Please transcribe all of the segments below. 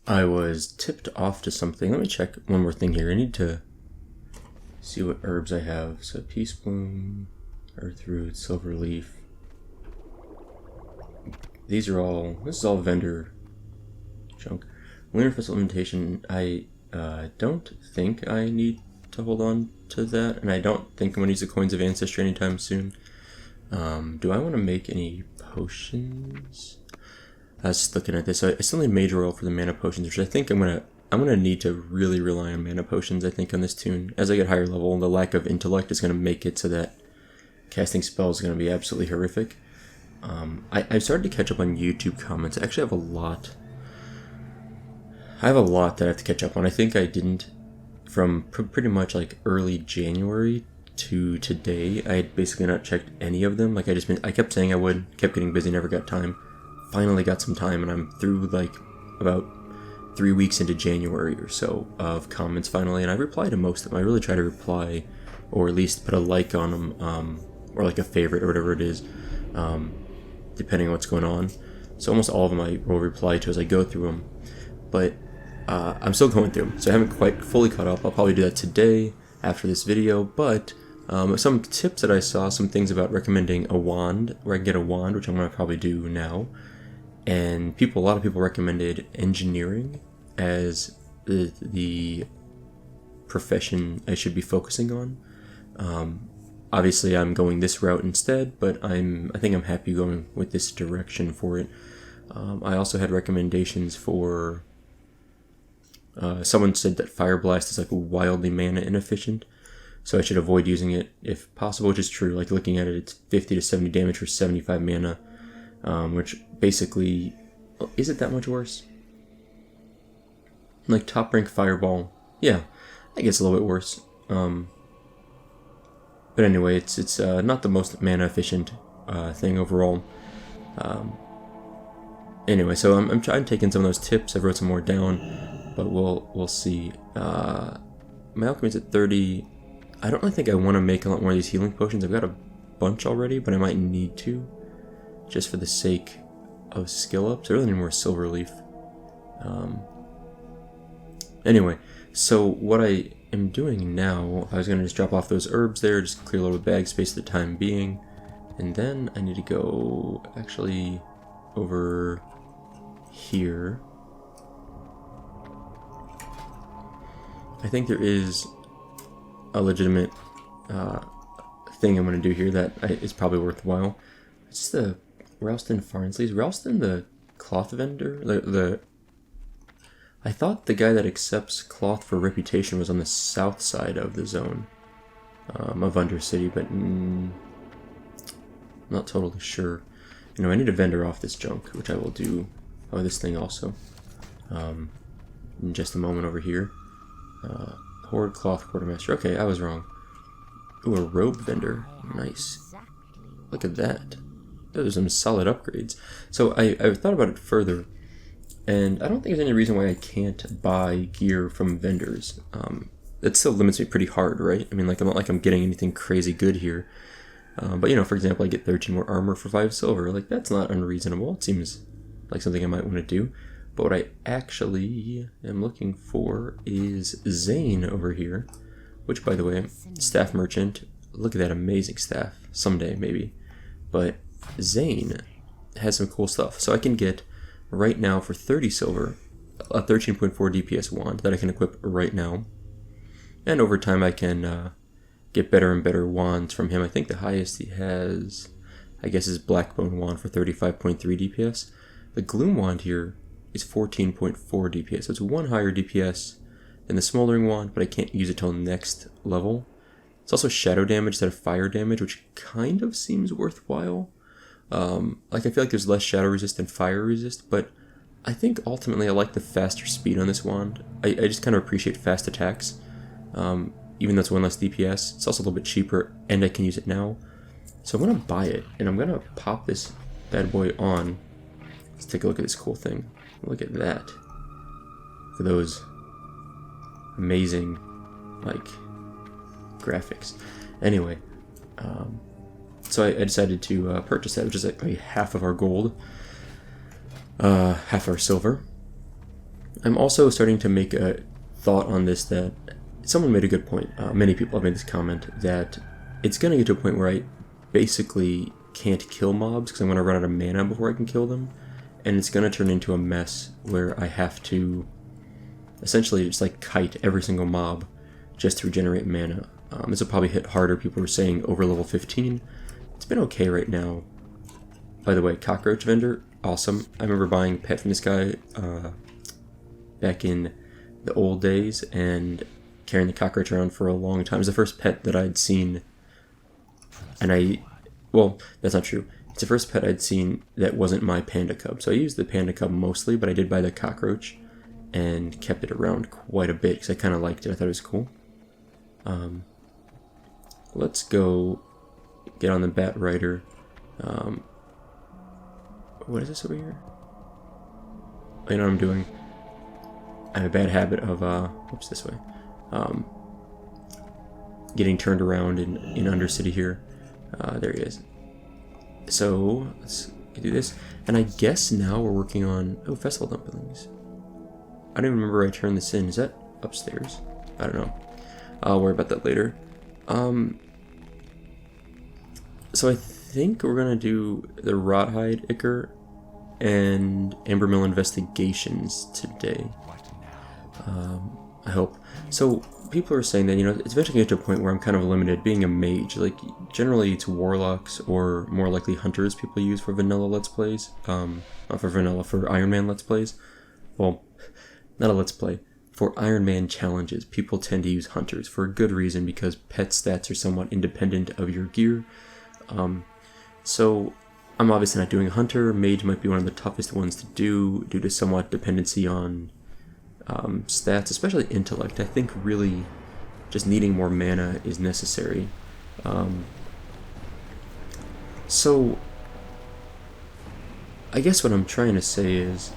I was tipped off to something. Let me check one more thing here. I need to see what herbs I have. So peace bloom, earth root, silver leaf. These are all, this is all vendor junk. Lunar Festival invitation, I don't think I need to hold on to that, and I don't think I'm going to use the Coins of Ancestry anytime soon. Do I want to make any potions? I was just looking at this. I still need Major Oil for the mana potions, which I think I'm gonna need to really rely on mana potions, I think, on this tune. As I get higher level, the lack of intellect is going to make it so that casting spells is going to be absolutely horrific. I've started to catch up on YouTube comments. I actually have a lot. I have a lot that I have to catch up on. I think I didn't, from pretty much like early January to today, I had basically not checked any of them. Like I kept saying I would, kept getting busy, never got time. Finally got some time, and I'm through like about 3 weeks into January or so of comments finally, and I reply to most of them. I really try to reply, or at least put a like on them, or like a favorite or whatever it is, depending on what's going on. So almost all of them I will reply to as I go through them, but I'm still going through them, so I haven't quite fully caught up. I'll probably do that today after this video, but some tips that I saw, some things about recommending a wand, where I can get a wand, which I'm going to probably do now. And a lot of people recommended engineering as the profession I should be focusing on. Obviously, I'm going this route instead, but I think I'm happy going with this direction for it. I also had recommendations for. Someone said that Fire Blast is like wildly mana inefficient, so I should avoid using it if possible, which is true. Like looking at it, it's 50 to 70 damage for 75 mana. Which basically, is it that much worse? Like top rank Fireball, yeah, I guess a little bit worse. But anyway, it's not the most mana efficient thing overall. Anyway, so I'm trying to take in some of those tips. I wrote some more down, but we'll see. My alchemy's at 30. I don't really think I want to make a lot more of these healing potions. I've got a bunch already, but I might need to, just for the sake of skill ups. I really need more silver leaf. Anyway, so what I am doing now, I was going to just drop off those herbs there, just clear a little bag space for the time being, and then I need to go actually over here. I think there is a legitimate thing I'm going to do here that is probably worthwhile. It's the Ralston Farnsley. Is Ralston the cloth vendor? I thought the guy that accepts cloth for reputation was on the south side of the zone of Undercity, but not totally sure. You know, I need to vendor off this junk, which I will do. Oh, this thing also. In just a moment over here. Horde Cloth Quartermaster. Okay, I was wrong. Ooh, a robe vendor. Nice. Look at that. Those are some solid upgrades. So I've thought about it further, and I don't think there's any reason why I can't buy gear from vendors. It still limits me pretty hard, right? I mean, like, I'm not like I'm getting anything crazy good here. But, you know, for example, I get 13 more armor for 5 silver. Like, that's not unreasonable. It seems like something I might want to do. But what I actually am looking for is Zane over here, which, by the way, staff merchant. Look at that amazing staff. Someday, maybe. But Zane has some cool stuff. So I can get, right now, for 30 silver, a 13.4 DPS wand that I can equip right now. And over time I can get better and better wands from him. I think the highest he has, I guess, is Blackbone wand for 35.3 DPS. The Gloom wand here is 14.4 DPS. So it's one higher DPS than the Smoldering wand, but I can't use it till next level. It's also shadow damage instead of fire damage, which kind of seems worthwhile. Like, I feel like there's less shadow resist than fire resist, but I think ultimately I like the faster speed on this wand. I just kind of appreciate fast attacks, even though it's one less DPS. It's also a little bit cheaper, and I can use it now. So I'm going to buy it, and I'm going to pop this bad boy on. Let's take a look at this cool thing. Look at that. For those amazing, like, graphics. Anyway, so I decided to purchase that, which is like half of our gold, half our silver. I'm also starting to make a thought on this that someone made a good point. Many people have made this comment that it's going to get to a point where I basically can't kill mobs because I'm going to run out of mana before I can kill them. And it's going to turn into a mess where I have to essentially just like kite every single mob just to regenerate mana. This will probably hit harder. People were saying over level 15. It's been okay right now. By the way, cockroach vendor, awesome. I remember buying a pet from this guy back in the old days and carrying the cockroach around for a long time. It was the first pet that I'd seen, and well, that's not true. It's the first pet I'd seen that wasn't my panda cub. So I used the panda cub mostly, but I did buy the cockroach and kept it around quite a bit because I kind of liked it. I thought it was cool. Let's go get on the Bat Rider. What is this over here? I know what I'm doing. I have a bad habit of, whoops, this way. Getting turned around in Undercity here. There he is. So, let's do this. And I guess now we're working on, festival dumplings. I don't even remember I turned this in. Is that upstairs? I don't know. I'll worry about that later. So I think we're gonna do the Rawhide Ichor and Ambermill investigations today. I hope. So people are saying that, it's eventually going to get to a point where I'm kind of limited being a mage. Like, generally it's warlocks or more likely hunters people use for vanilla let's plays. Not for vanilla, for Iron Man let's plays. Well, not a let's play. For Iron Man challenges, people tend to use hunters for a good reason because pet stats are somewhat independent of your gear. So I'm obviously not doing a hunter. Mage might be one of the toughest ones to do due to somewhat dependency on stats, especially intellect. I think really just needing more mana is necessary. So I guess what I'm trying to say is,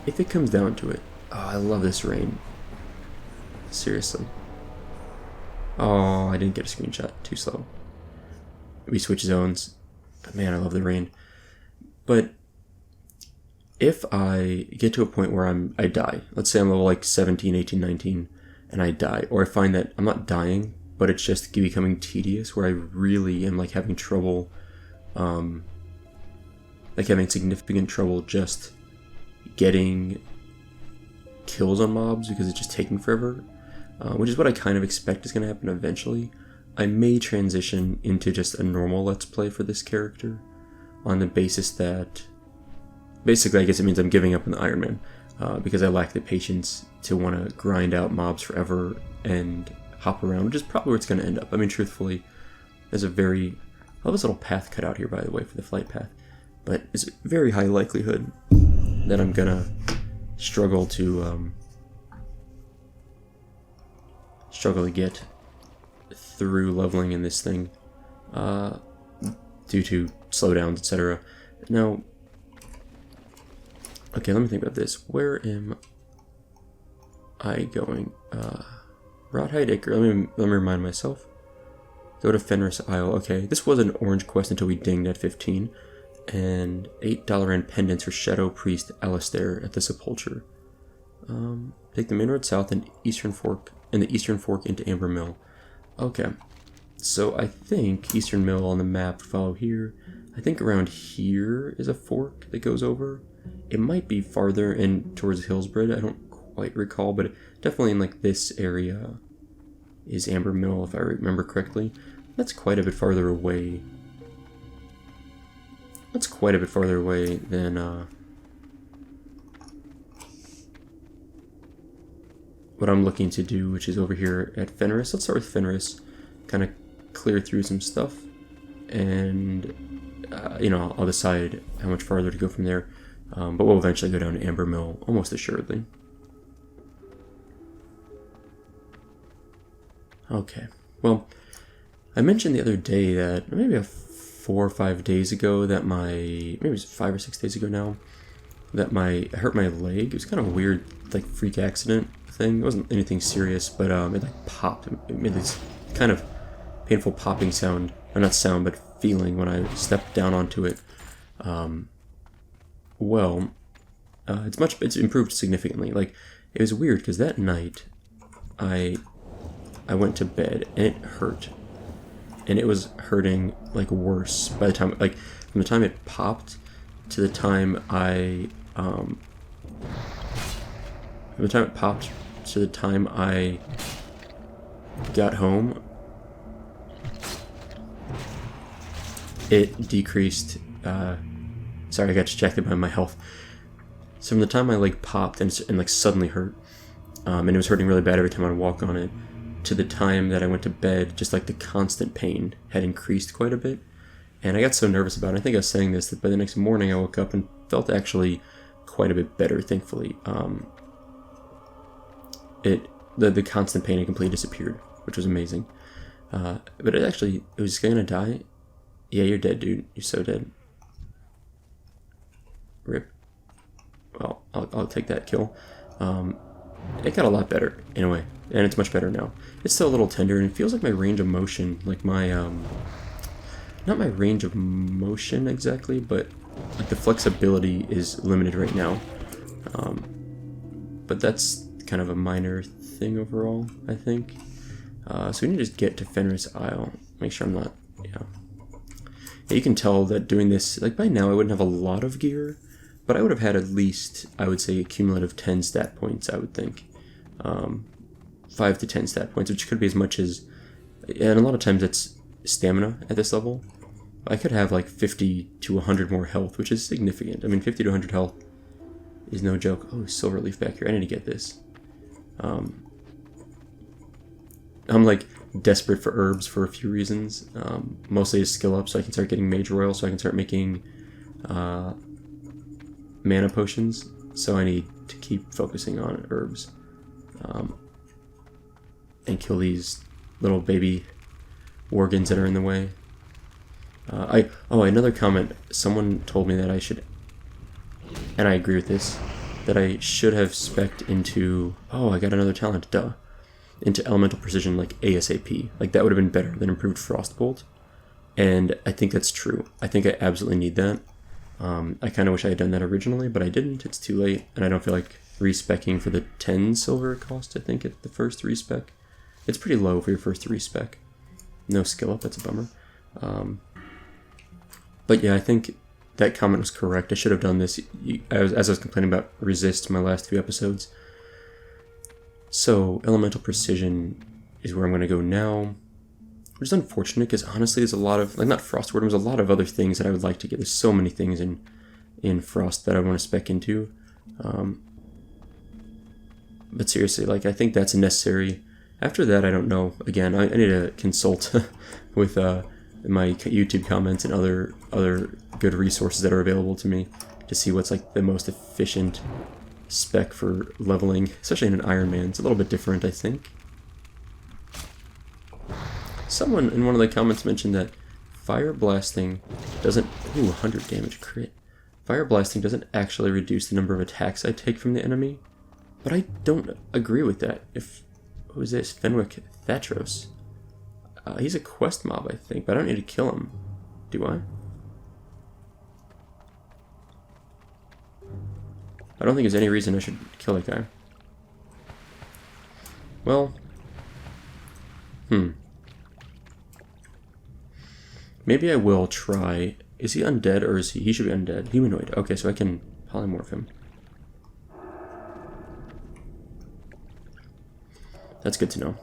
if it comes down to it, I love this rain. Seriously. Oh, I didn't get a screenshot. Too slow. We switch zones. Man, I love the rain. But if I get to a point where I die, let's say I'm level like 17, 18, 19, and I die, or I find that I'm not dying, but it's just becoming tedious, where I really am like having trouble, like having significant trouble just getting kills on mobs because it's just taking forever, which is what I kind of expect is going to happen eventually. I may transition into just a normal let's play for this character on the basis that, basically I guess it means I'm giving up on the Iron Man, because I lack the patience to want to grind out mobs forever and hop around, which is probably where it's going to end up. I mean, truthfully, there's I love this little path cut out here, by the way, for the flight path, but it's a very high likelihood that I'm going to struggle to get through leveling in this thing due to slowdowns, etc. Now, okay, let me think about this. Where am I going? Rawhide Ichor. Let me remind myself. Go to Fenris Isle. Okay, this was an orange quest until we dinged at 15. And $8 and pendants for Shadow Priest Alistair at the Sepulchre. Take the main road south and the Eastern Fork into Ambermill. Okay, so I think Eastern Mill on the map follow here. I think around here is a fork that goes over. It might be farther in towards Hillsbridge. I don't quite recall, but definitely in like this area is Ambermill, if I remember correctly. That's quite a bit farther away. That's quite a bit farther away than what I'm looking to do, which is over here at Fenris. Let's start with Fenris, kind of clear through some stuff, and I'll decide how much farther to go from there. But we'll eventually go down to Ambermill, almost assuredly. Okay, well, I mentioned the other day that maybe 4 or 5 days ago that maybe it was 5 or 6 days ago now, that I hurt my leg. It was kind of a weird, like, freak accident thing. It wasn't anything serious, but it like popped. It made this kind of painful popping sound, or not sound, but feeling when I stepped down onto it. It's improved significantly. Like, It was weird because that night I went to bed and it hurt. And it was hurting like worse by the time, like from the time it popped to the time I got home, it decreased. Sorry, I got distracted by my health. So from the time I like popped and like suddenly hurt, and it was hurting really bad every time I'd walk on it, to the time that I went to bed, just like the constant pain had increased quite a bit. And I got so nervous about it. I think I was saying this, that by the next morning I woke up and felt actually quite a bit better, thankfully. The constant pain had completely disappeared, which was amazing. But it was gonna die. Yeah, you're dead, dude. You're so dead. Rip. Well, I'll take that kill. It got a lot better, in a way. And it's much better now. It's still a little tender, and it feels like my range of motion, like my, not my range of motion exactly, but like the flexibility is limited right now. But that's kind of a minor thing overall, I think. So we need to just get to Fenris Isle. Make sure I'm not, yeah. You can tell that doing this, like by now I wouldn't have a lot of gear, but I would have had at least, I would say, a cumulative 10 stat points, I would think. 5 to 10 stat points, which could be as much as, and a lot of times it's stamina at this level. I could have like 50 to 100 more health, which is significant. I mean, 50 to 100 health is no joke. Oh, silver leaf back here. I need to get this. I'm like desperate for herbs for a few reasons. Mostly to skill up so I can start getting mage royal, so I can start making mana potions. So I need to keep focusing on herbs. And kill these little baby worgans that are in the way. Another comment. Someone told me that I should, and I agree with this, that I should have spec'd into, I got another talent, duh, into elemental precision like ASAP. Like that would have been better than improved frostbolt. And I think that's true. I think I absolutely need that. I kind of wish I had done that originally, but I didn't. It's too late, and I don't feel like respecking for the 10 silver it cost, I think, at the first respec. It's pretty low for your first respec. No skill up, that's a bummer. But yeah, I think that comment was correct. I should have done this as I was complaining about resist my last few episodes. So, elemental precision is where I'm going to go now. Which is unfortunate, because honestly there's a lot of, like not Frost Ward, there's a lot of other things that I would like to get. There's so many things in Frost that I want to spec into. But seriously, like I think that's necessary. After that, I don't know. Again, I need to consult with my YouTube comments and other good resources that are available to me to see what's like the most efficient spec for leveling, especially in an Iron Man. It's a little bit different, I think. Someone in one of the comments mentioned that fire blasting doesn't... Ooh, 100 damage crit. Fire blasting doesn't actually reduce the number of attacks I take from the enemy, but I don't agree with that. Who is this? Fenwick Thatros. He's a quest mob, I think, but I don't need to kill him. Do I? I don't think there's any reason I should kill that guy. Well... Maybe I will try... Is he undead, or is he... He should be undead. Humanoid. Okay, so I can polymorph him. That's good to know.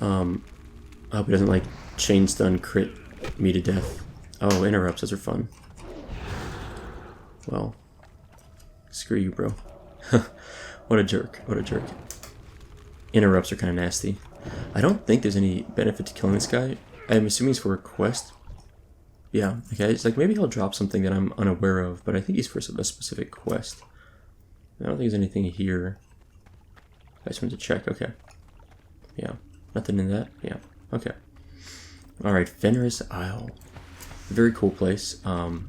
I hope he doesn't, like, chain stun crit me to death. Oh, interrupts. Those are fun. Well. Screw you, bro. What a jerk. What a jerk. Interrupts are kind of nasty. I don't think there's any benefit to killing this guy. I'm assuming it's for a quest. Yeah, okay, it's like maybe he'll drop something that I'm unaware of, but I think he's for a specific quest. I don't think there's anything here. I just wanted to check, okay. Yeah, nothing in that? Yeah, okay. Alright, Fenris Isle. Very cool place. I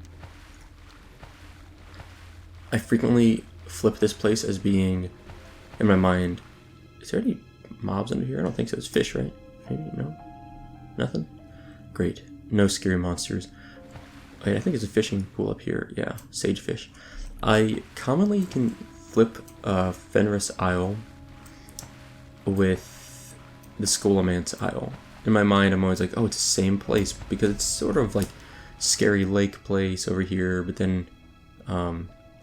frequently flip this place as being, in my mind, is there any mobs under here? I don't think so. It's fish, right? Maybe? No? Nothing? Great. No scary monsters. Wait, I think there's a fishing pool up here. Yeah, sagefish. I commonly can flip Fenris Isle with the Scholomance Isle. In my mind, I'm always like, oh, it's the same place, because it's sort of like Scary Lake place over here, but then,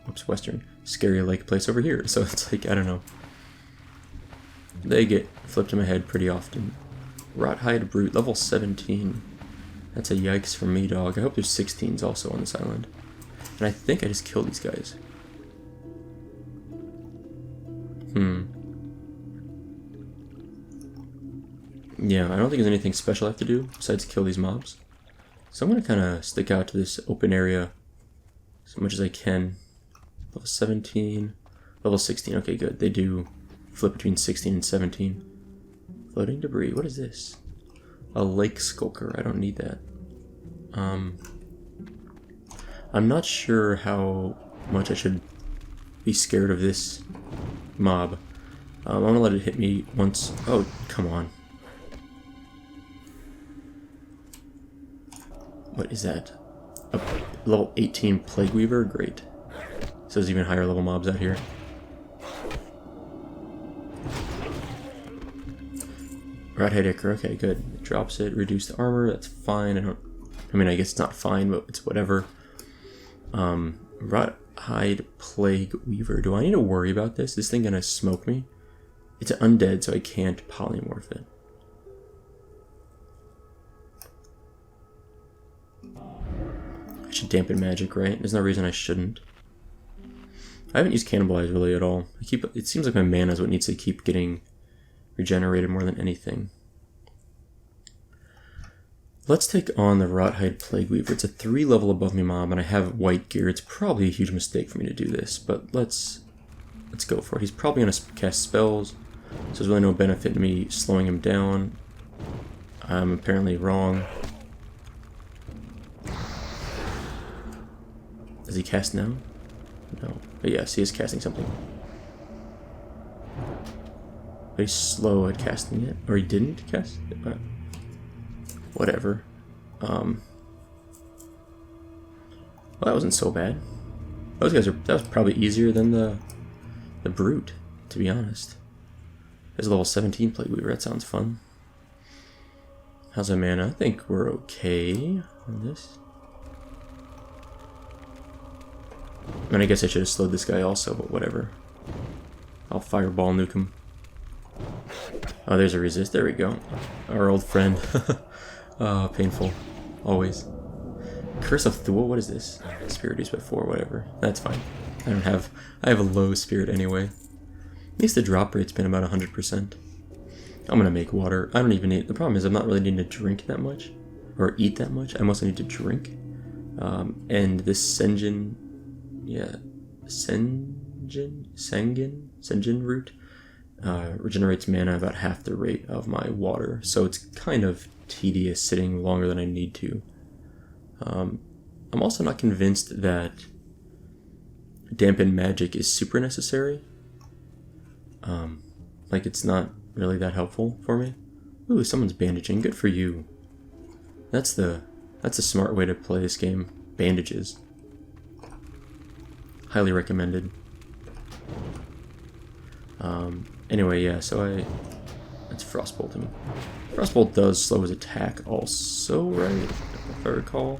oops, Western. Scary Lake place over here. So it's like, I don't know. They get flipped in my head pretty often. Rawhide Brute, level 17. That's a yikes for me, dog. I hope there's 16s also on this island. And I think I just killed these guys. Yeah, I don't think there's anything special I have to do besides kill these mobs. So I'm going to kind of stick out to this open area as much as I can. Level 17, level 16. Okay, good. They do flip between 16 and 17. Floating debris. What is this? A lake skulker. I don't need that. I'm not sure how much I should be scared of this mob. I'm going to let it hit me once. Oh, come on. What is that? A level 18 Plague Weaver? Great. So there's even higher level mobs out here. Rawhide Ichor, okay, good. It drops it, reduce the armor, that's fine. I mean, I guess it's not fine, but it's whatever. Rawhide Plague Weaver. Do I need to worry about this? Is this thing gonna smoke me? It's undead, so I can't polymorph it. I should dampen magic, right? There's no reason I shouldn't. I haven't used Cannibalize really at all. It seems like my mana is what needs to keep getting regenerated more than anything. Let's take on the Rawhide Plague Weaver. It's a 3 level above me mob, and I have white gear. It's probably a huge mistake for me to do this, but let's go for it. He's probably going to cast spells, so there's really no benefit in me slowing him down. I'm apparently wrong. Does he cast now? No. But yes, he is casting something. But he's slow at casting it. Or he didn't cast it? Whatever. Well, that wasn't so bad. That was probably easier than the Brute, to be honest. There's a level 17 Plague Weaver. That sounds fun. How's our mana? I think we're okay on this. I mean, I guess I should have slowed this guy also, but whatever. I'll fireball nuke him. Oh, there's a resist. There we go. Our old friend. Oh, painful. Always. Curse of Thule? What is this? Spirit use by 4, whatever. That's fine. I have a low spirit anyway. At least the drop rate's been about 100%. I'm gonna make water. I don't even need... The problem is I'm not really needing to drink that much. Or eat that much. I mostly need to drink. And this Senjin... Yeah. Senjin root regenerates mana about half the rate of my water. So it's kind of tedious sitting longer than I need to. I'm also not convinced that dampen magic is super necessary. Like, it's not really that helpful for me. Ooh, someone's bandaging. Good for you. That's a smart way to play this game. Bandages. Highly recommended. Anyway, yeah, so let's Frostbolt him. Frostbolt does slow his attack also, right? If I recall.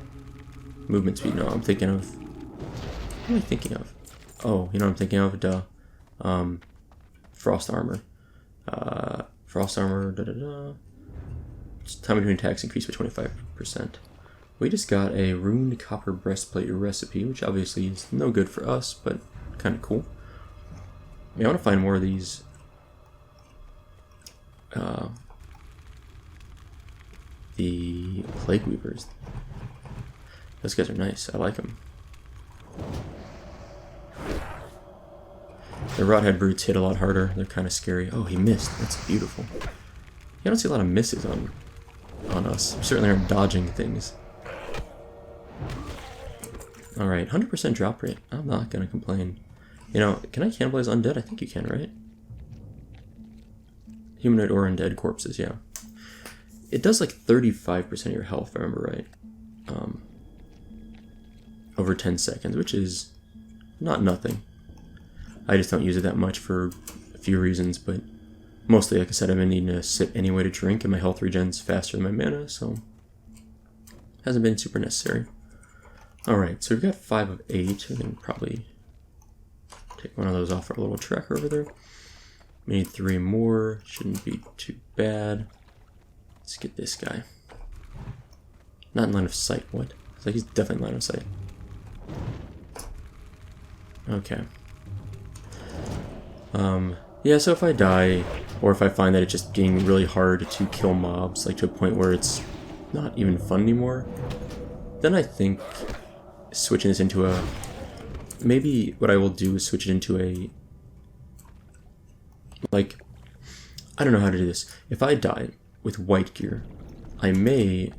Movement speed, no, I'm thinking of... What am I thinking of? Oh, you know what I'm thinking of? Duh. Frost Armor. Frost Armor, da-da-da. Time between attacks increased by 25%. We just got a Runed Copper Breastplate recipe, which obviously is no good for us, but kind of cool. I want to find more of these the Plague Weavers. Those guys are nice. I like them. The Rawhide Brutes hit a lot harder. They're kind of scary. Oh, he missed. That's beautiful. You don't see a lot of misses on us. We certainly aren't dodging things. Alright, 100% drop rate. I'm not going to complain. You know, can I cannibalize undead? I think you can, right? Humanoid or undead corpses, yeah. It does like 35% of your health, if I remember right. over 10 seconds, which is not nothing. I just don't use it that much for a few reasons, but mostly, like I said, I've been needing to sip anyway to drink, and my health regens faster than my mana, so hasn't been super necessary. Alright, so we've got 5 of 8. We can probably take one of those off our little tracker over there. We need 3 more. Shouldn't be too bad. Let's get this guy. Not in line of sight. What? It's like he's definitely in line of sight. Okay. Yeah, so if I die, or if I find that it's just getting really hard to kill mobs, like to a point where it's not even fun anymore, then I think switching this into a... Maybe what I will do is switch it into a... Like, I don't know how to do this. If I die with white gear, I may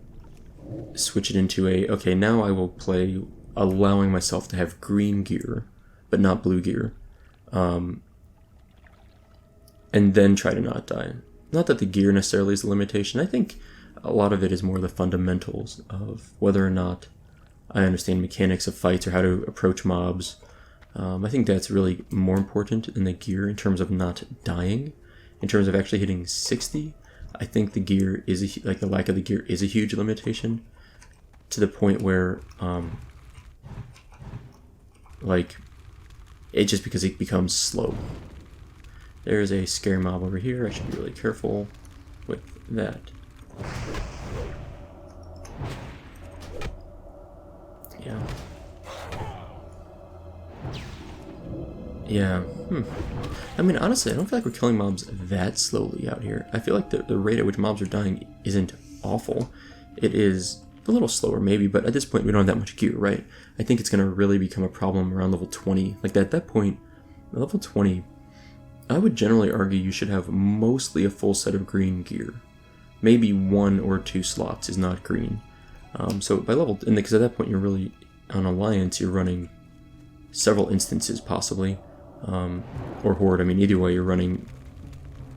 switch it into a... Okay, now I will play allowing myself to have green gear, but not blue gear. And then try to not die. Not that the gear necessarily is a limitation. I think a lot of it is more the fundamentals of whether or not I understand mechanics of fights or how to approach mobs. I think that's really more important than the gear in terms of not dying. In terms of actually hitting 60, I think the gear is like the lack of the gear is a huge limitation, to the point where like it just because it becomes slow. There's a scary mob over here. I should be really careful with that. Yeah. Yeah. I mean, honestly, I don't feel like we're killing mobs that slowly out here. I feel like the rate at which mobs are dying isn't awful. It is a little slower, maybe, but at this point, we don't have that much gear, right? I think it's going to really become a problem around level 20. Like, at that point, level 20... I would generally argue you should have mostly a full set of green gear. Maybe 1 or 2 slots is not green. So by level, and because at that point you're really on Alliance, you're running several instances possibly, or Horde. I mean, either way you're running.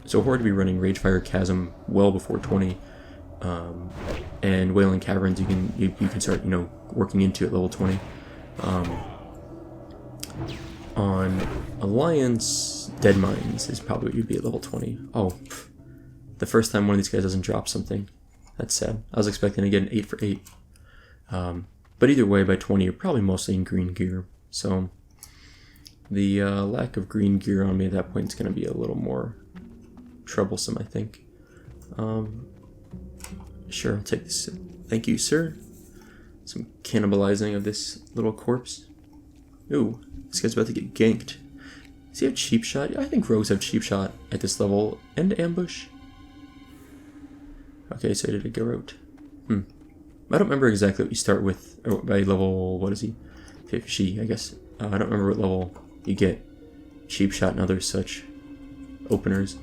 So Horde to be running Ragefire Chasm well before 20, and Wailing Caverns you can start working into at level 20. On Alliance, Dead Mines is probably what you'd be at level 20. Oh, the first time one of these guys doesn't drop something. That's sad. I was expecting to get an 8 for 8. But either way, by 20, you're probably mostly in green gear. So the lack of green gear on me at that point is going to be a little more troublesome, I think. Sure, I'll take this. Thank you, sir. Some cannibalizing of this little corpse. Ooh. This guy's about to get ganked. Does he have cheap shot? I think rogues have cheap shot at this level. And ambush. Okay, so did it go out? I don't remember exactly what you start with by level, what is he? 50, I guess. I don't remember what level you get cheap shot and other such openers.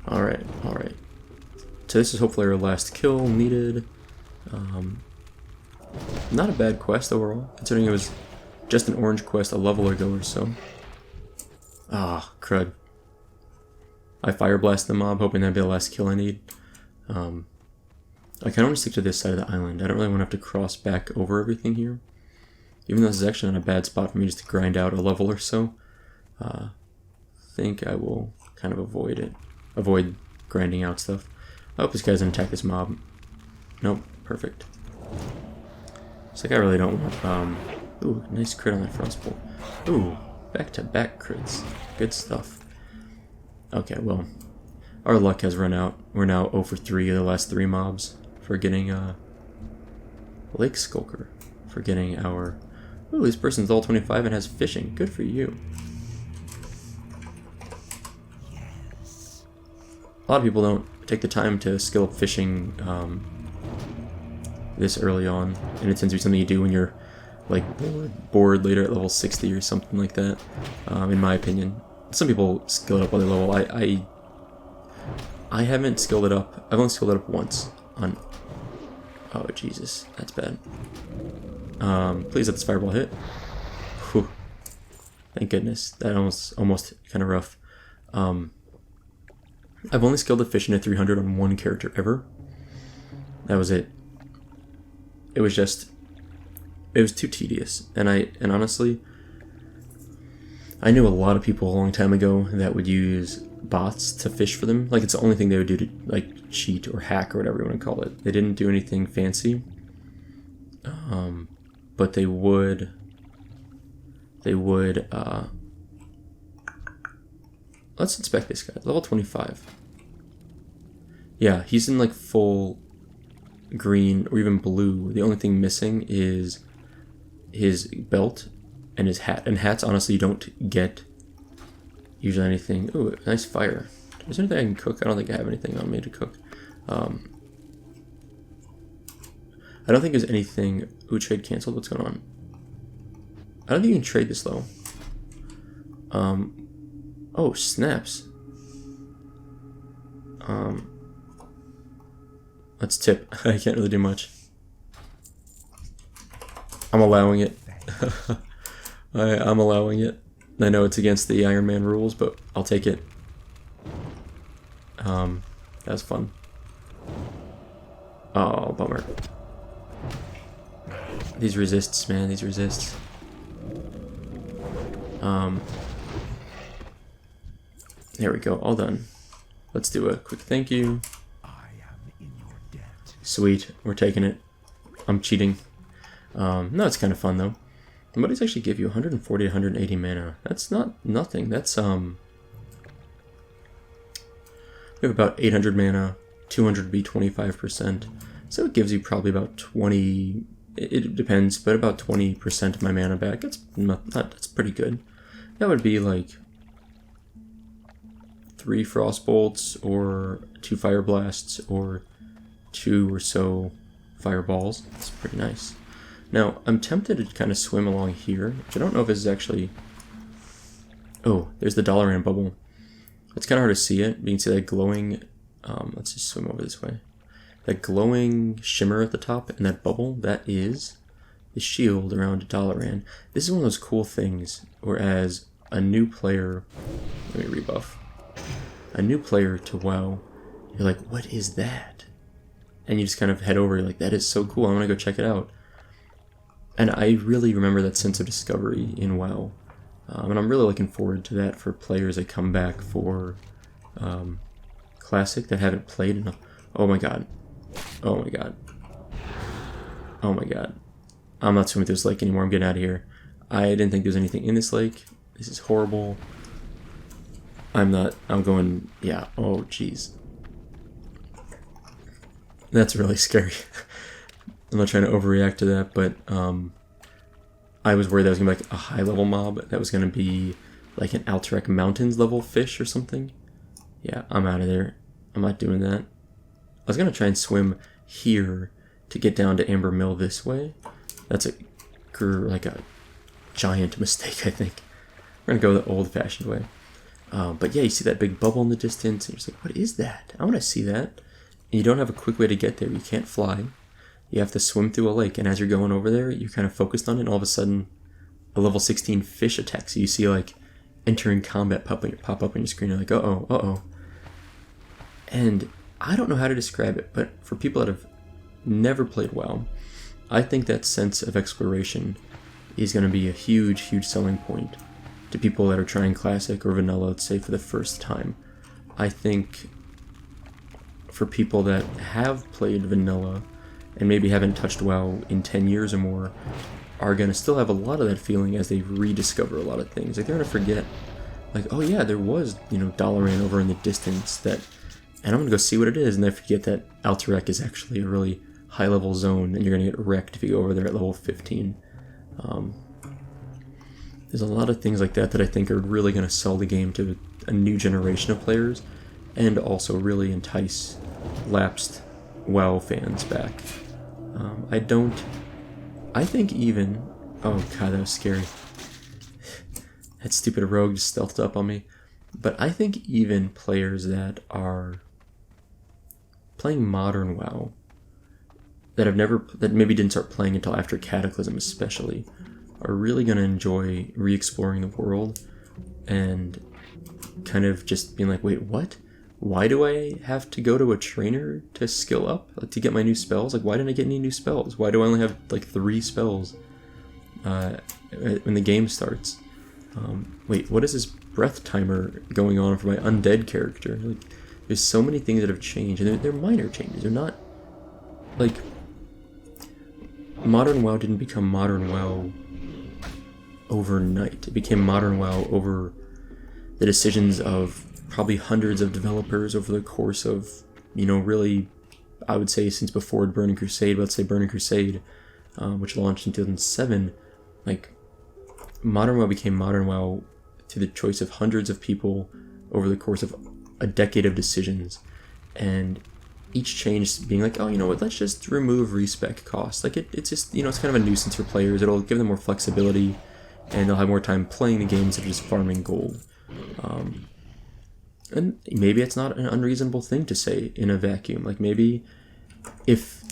Alright. So this is hopefully our last kill needed. Not a bad quest overall, considering it was just an orange quest a level ago or so. Ah, crud. I fire blast the mob, hoping that'd be the last kill I need. I kind of want to stick to this side of the island. I don't really want to have to cross back over everything here. Even though this is actually not a bad spot for me just to grind out a level or so. I think I will kind of avoid grinding out stuff. I hope this guy doesn't attack this mob. Nope, perfect. It's like I really don't want... ooh, nice crit on that frostbolt. Ooh, back-to-back crits. Good stuff. Okay, well, our luck has run out. We're now 0 for 3 of the last 3 mobs for getting Lake Skulker. For getting our... Ooh, this person's level 25 and has fishing. Good for you. A lot of people don't take the time to skill up fishing this early on, and it tends to be something you do when you're like bored later at level 60 or something like that, in my opinion. Some people skill it up while they level. I haven't skilled it up. I've only skilled it up once on... Oh, Jesus. That's bad. Please let this fireball hit. Whew. Thank goodness. That almost kind of rough. I've only skilled the fish into 300 on one character ever. That was it. It was too tedious. And honestly, I knew a lot of people a long time ago that would use bots to fish for them. Like, it's the only thing they would do to, like, cheat or hack or whatever you want to call it. They didn't do anything fancy. But they would, let's inspect this guy. Level 25. Yeah, he's in, like, full green or even blue. The only thing missing is his belt and his hat. And hats, honestly, you don't get usually anything. Ooh, nice fire. Is there anything I can cook? I don't think I have anything on me to cook. I don't think there's anything. Ooh, trade canceled. What's going on? I don't think you can trade this though. Oh, snaps. Let's tip. I can't really do much. I'm allowing it. I'm allowing it. I know it's against the Iron Man rules, but I'll take it. That was fun. Oh, bummer. These resists, man, these resists. There we go, all done. Let's do a quick thank you. Sweet, we're taking it. I'm cheating. No, it's kind of fun though. And what does actually give you? 140 to 180 mana. That's not nothing. That's we have about 800 mana, 200 to be 25%. So it gives you probably about 20. It depends, but about 20% of my mana back. That's that's pretty good. That would be like 3 frost bolts or 2 fire blasts or 2 or so fireballs. That's pretty nice. Now, I'm tempted to kind of swim along here, which I don't know if this is actually... Oh, there's the Dalaran bubble. It's kind of hard to see it, but you can see that glowing... let's just swim over this way. That glowing shimmer at the top and that bubble, that is the shield around Dalaran. This is one of those cool things, whereas a new player... Let me rebuff. A new player to WoW, you're like, what is that? And you just kind of head over, you're like, that is so cool, I want to go check it out. And I really remember that sense of discovery in WoW. And I'm really looking forward to that for players that come back for Classic that haven't played enough. Oh my god. Oh my god. Oh my god. I'm not swimming through this lake anymore, I'm getting out of here. I didn't think there was anything in this lake. This is horrible. I'm going, yeah, oh jeez. That's really scary. I'm not trying to overreact to that, but I was worried that was going to be like a high-level mob. That was going to be like an Alterac Mountains level fish or something. Yeah, I'm out of there. I'm not doing that. I was going to try and swim here to get down to Amber Mill this way. That's like a giant mistake, I think. We're going to go the old-fashioned way. But yeah, you see that big bubble in the distance, and you're just like, what is that? I want to see that. And you don't have a quick way to get there. You can't fly. You have to swim through a lake, and as you're going over there, you're kind of focused on it, and all of a sudden, a level 16 fish attacks you. You see, like, entering combat pop up on your screen. You're like, uh-oh, uh-oh. And I don't know how to describe it, but for people that have never played WoW, I think that sense of exploration is going to be a huge, huge selling point to people that are trying Classic or Vanilla, let's say, for the first time. I think for people that have played Vanilla and maybe haven't touched WoW in 10 years or more, are going to still have a lot of that feeling as they rediscover a lot of things. Like, they're going to forget, like, oh yeah, there was, Dalaran over in the distance that, and I'm going to go see what it is, and then forget that Alterac is actually a really high-level zone, and you're going to get wrecked if you go over there at level 15. There's a lot of things like that that I think are really going to sell the game to a new generation of players, and also really entice lapsed WoW fans back. I think even... Oh god, that was scary. That stupid rogue just stealthed up on me. But I think even players that are playing modern WoW, that maybe didn't start playing until after Cataclysm especially, are really going to enjoy re-exploring the world and kind of just being like, wait, what? why do I have to go to a trainer to skill up, like to get my new spells? Like, why didn't I get any new spells? Why do I only have like 3 spells when the game starts? Wait, what is this breath timer going on for my undead character? Like, there's so many things that have changed, and they're minor changes. They're not like Modern WoW didn't become Modern WoW overnight. It became Modern WoW over the decisions of probably hundreds of developers over the course of, you know, really, I would say since before Burning Crusade. Let's say Burning Crusade, which launched in 2007. Like, Modern WoW became Modern WoW through the choice of hundreds of people over the course of a decade of decisions, and each change being like, oh, you know what, let's just remove respec costs. Like, it's just, you know, it's kind of a nuisance for players. It'll give them more flexibility, and they'll have more time playing the game instead of just farming gold. And maybe it's not an unreasonable thing to say in a vacuum. Like, maybe if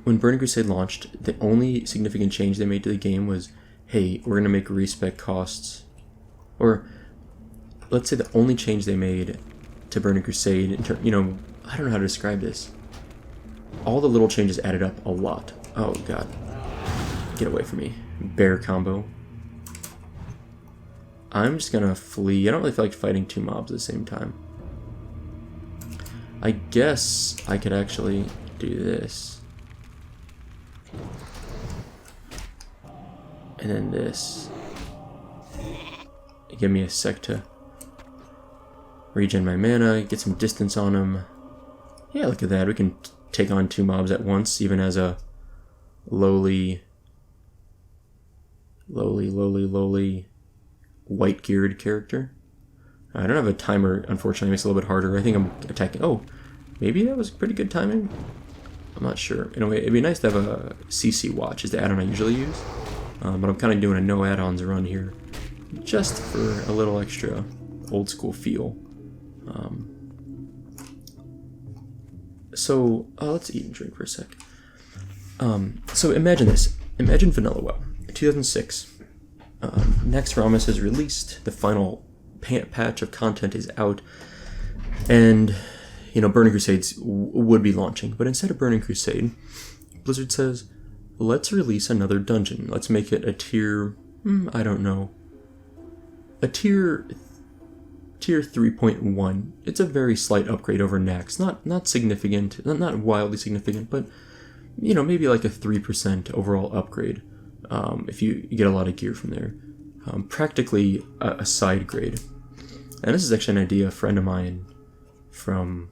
when Burning Crusade launched, the only significant change they made to the game was, hey, we're going to make respec costs, or let's say the only change they made to Burning Crusade, you know, I don't know how to describe this. All the little changes added up a lot. Oh god. Get away from me. Bear combo. I'm just gonna flee. I don't really feel like fighting 2 mobs at the same time. I guess I could actually do this. And then this. Give me a sec to regen my mana, get some distance on them. Yeah, look at that. We can take on 2 mobs at once, even as a lowly white-geared character. I don't have a timer, unfortunately. It makes it a little bit harder. I think I'm attacking... Oh, maybe that was pretty good timing? I'm not sure. In a way, it'd be nice to have a CC watch, is the add-on I usually use. But I'm kind of doing a no add-ons run here, just for a little extra old-school feel. So let's eat and drink for a sec. So imagine this. Imagine Vanilla WoW. 2006. Naxxramas has released. The final patch of content is out. And, you know, Burning Crusades would be launching. But instead of Burning Crusade, Blizzard says, let's release another dungeon. Let's make it a tier... I don't know. A tier 3.1. It's a very slight upgrade over Nax. Not significant, not wildly significant, but, you know, maybe like a 3% overall upgrade if you get a lot of gear from there. Practically a side grade. And this is actually an idea a friend of mine from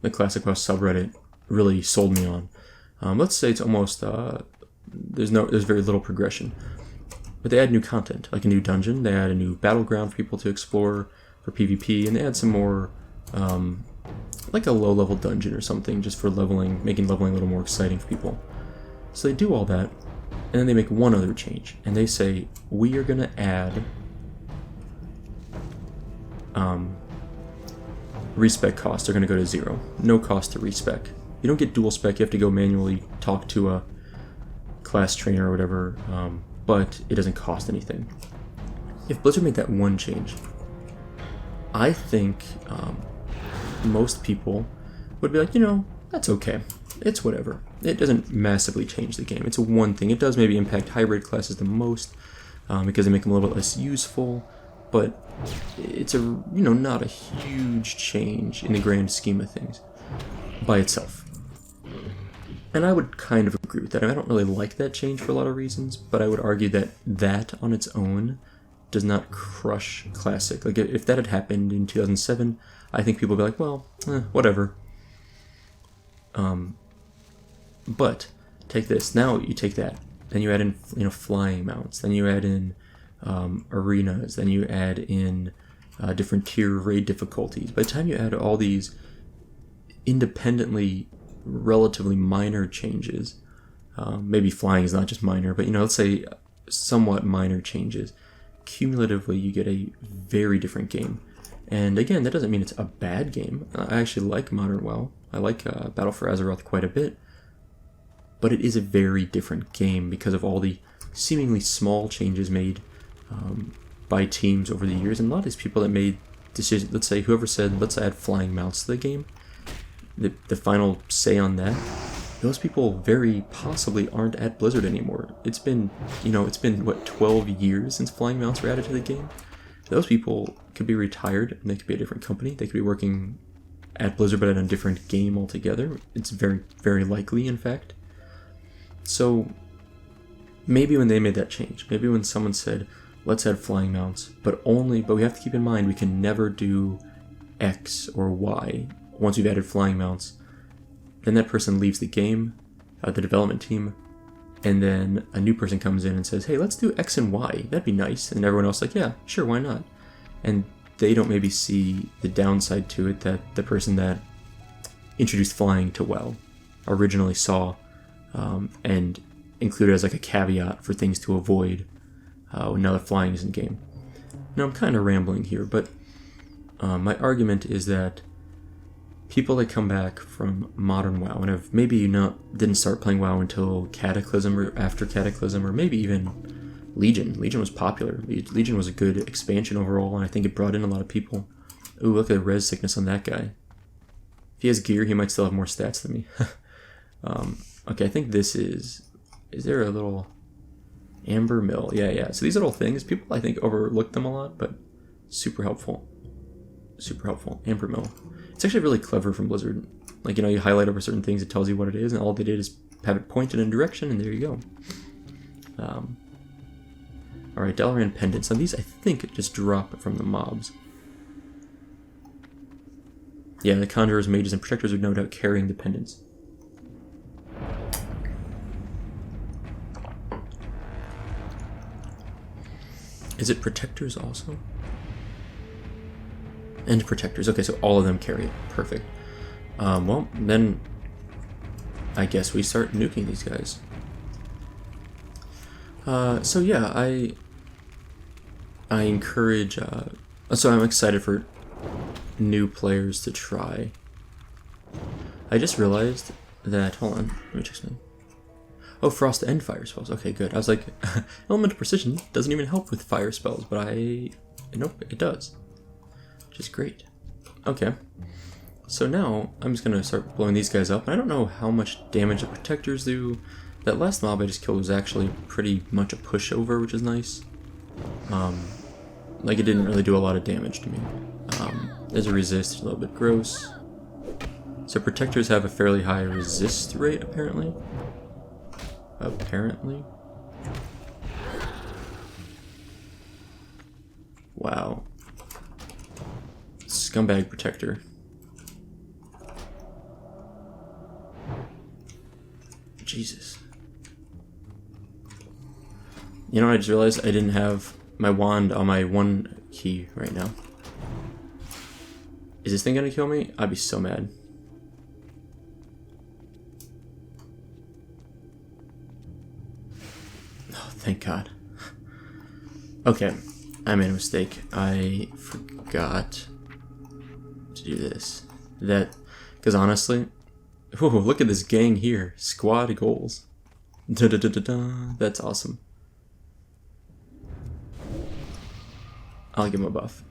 the Classic WoW subreddit really sold me on. Let's say it's almost there's very little progression, but they add new content, like a new dungeon. They add a new battleground for people to explore for PvP, and they add some more like a low-level dungeon or something just for leveling, making leveling a little more exciting for people. So they do all that, and then they make one other change, and they say, we are going to add respec costs are going to go to 0. No cost to respec. You don't get dual spec, you have to go manually talk to a class trainer or whatever, but it doesn't cost anything. If Blizzard made that one change, I think most people would be like, you know, that's okay. It's whatever. It doesn't massively change the game. It's one thing. It does maybe impact hybrid classes the most because they make them a little bit less useful, but it's not a huge change in the grand scheme of things by itself. And I would kind of agree with that. I don't really like that change for a lot of reasons, but I would argue that that on its own does not crush Classic. Like, if that had happened in 2007, I think people would be like, well, whatever. But take this. Now you take that, then you add in, flying mounts, then you add in arenas, then you add in different tier raid difficulties. By the time you add all these independently relatively minor changes, maybe flying is not just minor, but let's say somewhat minor changes, cumulatively you get a very different game. And again, that doesn't mean it's a bad game. I actually like Modern WoW. I like Battle for Azeroth quite a bit, but it is a very different game because of all the seemingly small changes made by teams over the years, and a lot of these people that made decision, let's say whoever said, let's add flying mounts to the game, the final say on that, those people very possibly aren't at Blizzard anymore. It's been, what, 12 years since flying mounts were added to the game? Those people could be retired and they could be a different company. They could be working at Blizzard but in a different game altogether. It's very, very likely, in fact. So maybe when they made that change, maybe when someone said, let's add flying mounts, but we have to keep in mind we can never do X or Y once we've added flying mounts. Then that person leaves the game, the development team, and then a new person comes in and says, hey, let's do X and Y. That'd be nice. And everyone else is like, yeah, sure, why not? And they don't maybe see the downside to it that the person that introduced flying to WoW originally saw and included as like a caveat for things to avoid now that flying is in game. Now I'm kind of rambling here, but my argument is that people that come back from modern WoW and have maybe didn't start playing WoW until Cataclysm or after Cataclysm, or maybe even Legion. Legion was popular. Legion was a good expansion overall, and I think it brought in a lot of people. Ooh, look at the res sickness on that guy. If he has gear, he might still have more stats than me. Okay, I think this is there a little Amber Mill? Yeah. So these little things, people I think overlook them a lot, but super helpful. Super helpful. Amber Mill. It's actually really clever from Blizzard. Like, you highlight over certain things, it tells you what it is, and all they did is have it pointed in a direction, and there you go. Alright, Dalaran pendants. Now these, I think, just drop from the mobs. Yeah, the Conjurers, Mages, and Protectors are no doubt carrying the pendants. Is it Protectors also? And Protectors. Okay, so all of them carry it. Perfect. Well, then I guess we start nuking these guys. So yeah, I encourage, so I'm excited for new players to try. I just realized that, hold on, let me check something. Oh, Frost and Fire spells. Okay, good. I was like, Elemental Precision doesn't even help with fire spells, but nope, it does. Which is great. Okay. So now, I'm just gonna start blowing these guys up. And I don't know how much damage the Protectors do. That last mob I just killed was actually pretty much a pushover, which is nice. Like, it didn't really do a lot of damage to me. There's a resist, a little bit gross. So Protectors have a fairly high resist rate, apparently. Wow. Scumbag Protector. Jesus. You know, I just realized I didn't have my wand on my one key right now. Is this thing gonna kill me? I'd be so mad. Oh, thank God. Okay, I made a mistake. I forgot to do this. Because honestly, ooh, look at this gang here. Squad goals. That's awesome. I'll give him a buff.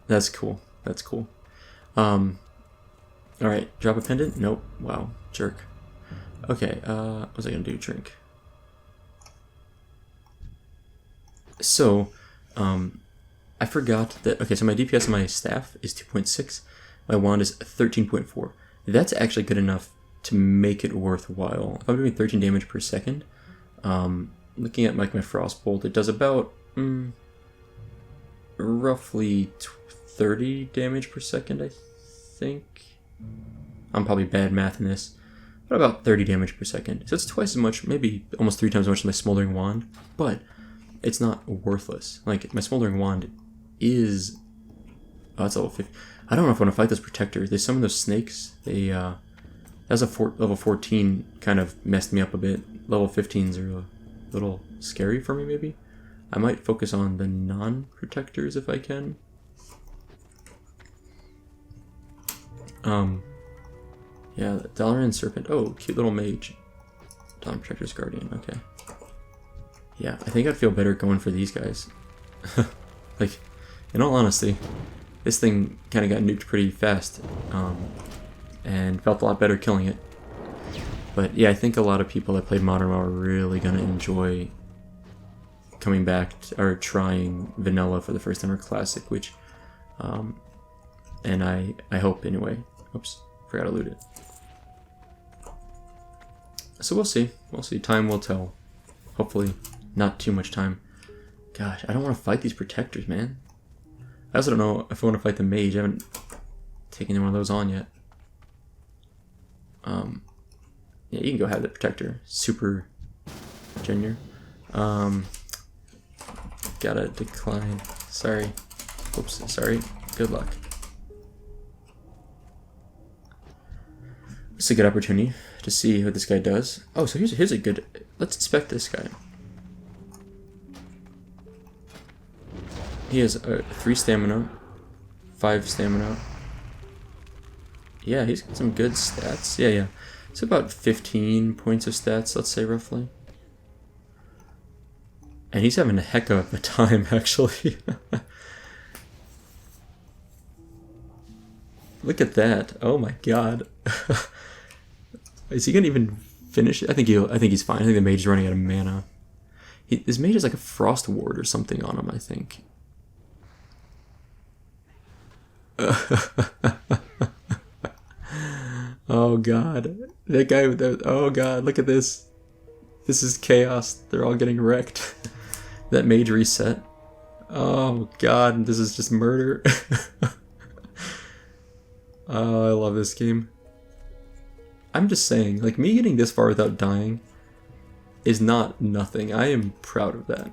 That's cool. That's cool. Alright, drop a pendant? Nope. Wow, jerk. Okay, what was I gonna do? Drink. So, I forgot that, okay, so my DPS on my staff is 2.6, my wand is 13.4. That's actually good enough to make it worthwhile. If I'm doing 13 damage per second, looking at like my Frostbolt, it does about, roughly 30 damage per second, I think. I'm probably bad math in this, but about 30 damage per second. So it's twice as much, maybe almost 3 times as much as my Smoldering Wand, but it's not worthless. Like, my Smoldering Wand is... Oh, it's level 50. I don't know if I want to fight those Protectors. They summon those snakes. They, that's a level 14 kind of messed me up a bit. Level 15s are a little scary for me, maybe. I might focus on the non-Protectors if I can. Yeah, the Dalaran Serpent. Oh, cute little mage. Dalaran Protector's Guardian, okay. Yeah, I think I'd feel better going for these guys. Like, in all honesty, this thing kind of got nuked pretty fast, and felt a lot better killing it. But yeah, I think a lot of people that played Modern WoW are really gonna enjoy coming back or trying vanilla for the first time or classic, which, and I hope anyway. Oops, forgot to loot it. So we'll see. We'll see. Time will tell. Hopefully, not too much time. Gosh, I don't want to fight these protectors, man. I also don't know if I want to fight the mage. I haven't taken one of those on yet. Yeah, you can go have the protector. Super junior. Gotta decline. Sorry. Oops, sorry. Good luck. It's a good opportunity to see what this guy does. Oh, so here's a good... Let's inspect this guy. He has 3 stamina, 5 stamina. Yeah, he's got some good stats. Yeah. It's about 15 points of stats, let's say, roughly. And he's having a heck of a time, actually. Look at that. Oh my god. Is he gonna even finish it? I think he's fine. I think the mage is running out of mana. His mage has like a frost ward or something on him, I think. Oh god. That guy with that, oh god, look at this. This is chaos. They're all getting wrecked. That mage reset. Oh god, this is just murder. Oh, I love this game. I'm just saying, like, me getting this far without dying is not nothing. I am proud of that.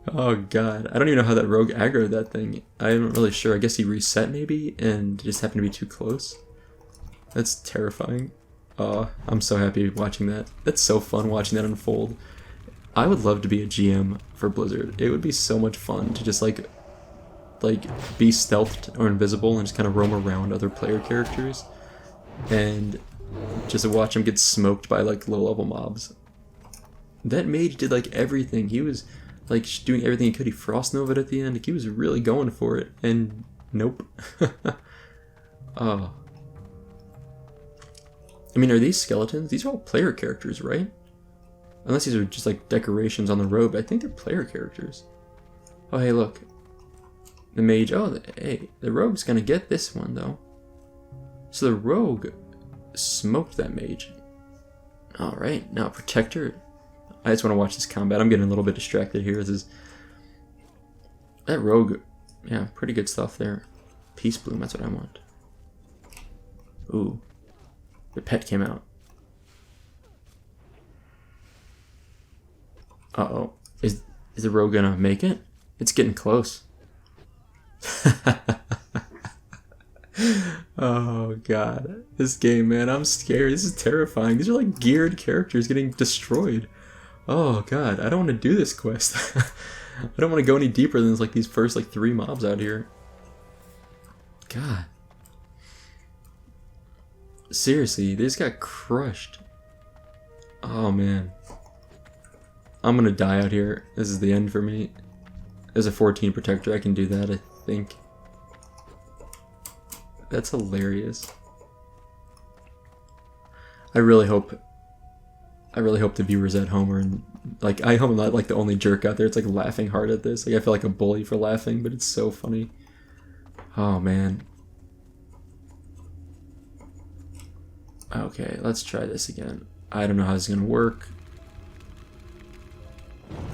Oh god, I don't even know how that rogue aggroed that thing. I'm not really sure. I guess he reset maybe and just happened to be too close. That's terrifying. Oh, I'm so happy watching that. That's so fun watching that unfold. I would love to be a GM for Blizzard. It would be so much fun to just like be stealthed or invisible and just kind of roam around other player characters and just watch them get smoked by like low level mobs. That mage did like everything. He was like doing everything he could. He frost nova'd at the end. Like, he was really going for it, and nope. Oh. I mean, are these skeletons? These are all player characters, right? Unless these are just like decorations on the robe. I think they're player characters. Oh, hey, look. The mage. Oh, hey, the rogue's gonna get this one, though. So the rogue smoked that mage. Alright, now protector. I just want to watch this combat. I'm getting a little bit distracted here. That rogue, yeah, pretty good stuff there. Peace bloom, that's what I want. Ooh, the pet came out. Uh-oh, is the rogue gonna make it? It's getting close. Oh god, this game, man, I'm scared. This is terrifying. These are like geared characters getting destroyed. Oh god, I don't want to do this quest. I don't want to go any deeper than like these first like 3 mobs out here. God. Seriously, they just got crushed. Oh man. I'm gonna die out here. This is the end for me. As a 14 protector, I can do that, I think. That's hilarious. I really hope the viewers at home are like, I hope I'm not like the only jerk out there. It's like laughing hard at this. Like, I feel like a bully for laughing, but it's so funny. Oh man. Okay, let's try this again. I don't know how this is gonna work.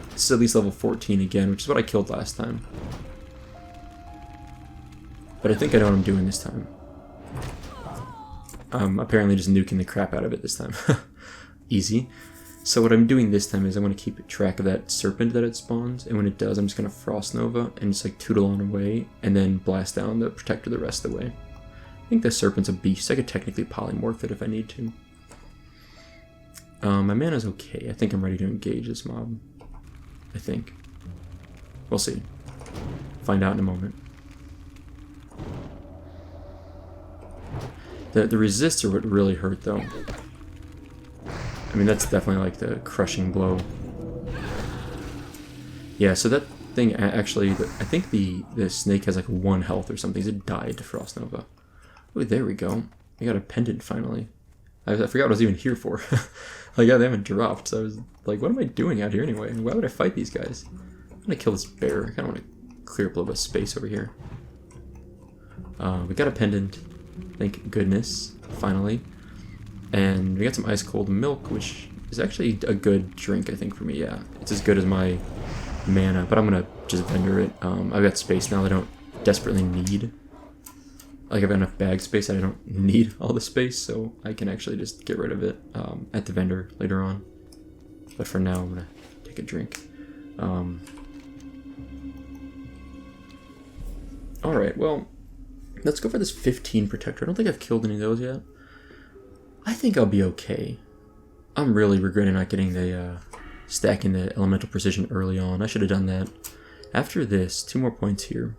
This is at least level 14 again, which is what I killed last time. But I think I know what I'm doing this time. Apparently just nuking the crap out of it this time. Easy. So what I'm doing this time is I'm going to keep track of that serpent that it spawns, and when it does, I'm just going to Frost Nova and just like tootle on away, and then blast down the protector the rest of the way. I think the serpent's a beast. I could technically polymorph it if I need to. My mana's okay. I think I'm ready to engage this mob. I think. We'll see. Find out in a moment. The resists are what really hurt, though. I mean, that's definitely like the crushing blow. Yeah, so thing actually, I think the snake has like 1 health or something. It died to Frost Nova. Oh, there we go. I got a pendant finally. I forgot what I was even here for. Like, yeah, they haven't dropped, so I was like, what am I doing out here anyway? Why would I fight these guys? I'm gonna kill this bear. I kinda wanna clear up a little bit of space over here. We got a pendant. Thank goodness, finally. And we got some ice cold milk, which is actually a good drink, I think, for me. Yeah, it's as good as my mana, but I'm gonna just vendor it. I've got space now that I don't desperately need. Like, I've got enough bag space that I don't need all the space, so I can actually just get rid of it at the vendor later on. But for now, I'm gonna take a drink. Alright, well, let's go for this 15 protector. I don't think I've killed any of those yet. I think I'll be okay. I'm really regretting not getting the stacking the elemental precision early on. I should have done that. After this, 2 more points here.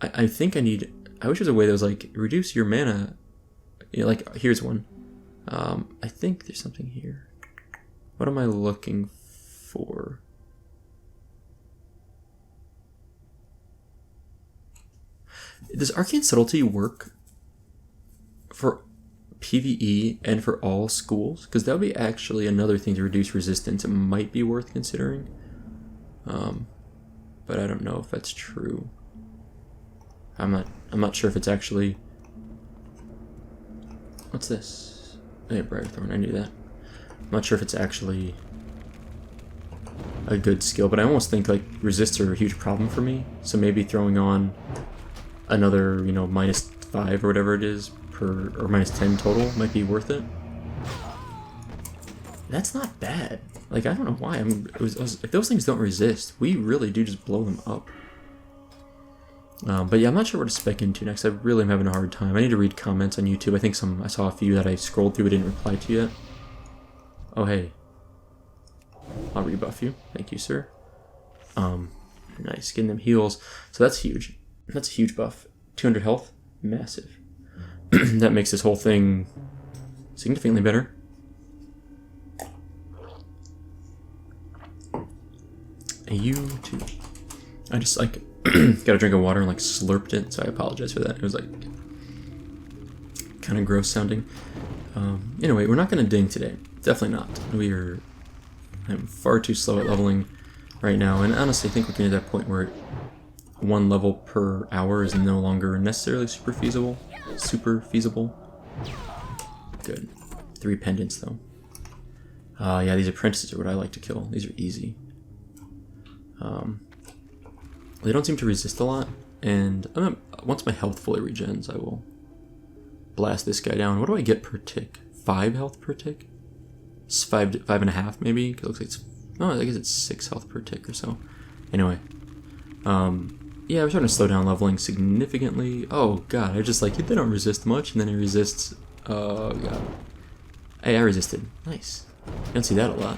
I think I need... I wish there was a way that was like, reduce your mana. You know, like, here's one. I think there's something here. What am I looking for? Does Arcane Subtlety work for PvE and for all schools? Because that would be actually another thing to reduce resistance. It might be worth considering. But I don't know if that's true. I'm not sure if it's actually... What's this? Hey, Briarthorn, I knew that. I'm not sure if it's actually a good skill, but I almost think like resists are a huge problem for me. So maybe throwing on another, you know, -5 or whatever it is per, or -10 total might be worth it. That's not bad. Like, I don't know why. If those things don't resist, we really do just blow them up. But yeah, I'm not sure what to spec into next. I really am having a hard time. I need to read comments on YouTube. I think I saw a few that I scrolled through but didn't reply to yet. Oh, hey. I'll rebuff you. Thank you, sir. Nice. Getting them heals. So that's huge. That's a huge buff. 200 health. Massive. That makes this whole thing significantly better. And you too. I just like got a drink of water and like slurped it, so I apologize for that. It was like kind of gross sounding. Anyway, we're not going to ding today. Definitely not. I'm far too slow at leveling right now, and honestly I think we're getting to that point where 1 level per hour is no longer necessarily super feasible. Good. 3 pendants though. Yeah, these apprentices are what I like to kill. These are easy. They don't seem to resist a lot, and once my health fully regens, I will blast this guy down. What do I get per tick? 5 health per tick? 5.5 maybe? Cause it looks like it's... Oh, I guess it's 6 health per tick or so. Anyway. Yeah, we're starting to slow down leveling significantly. Oh god, I just like, they don't resist much, and then it resists... Oh god. Hey, I resisted. Nice. You don't see that a lot.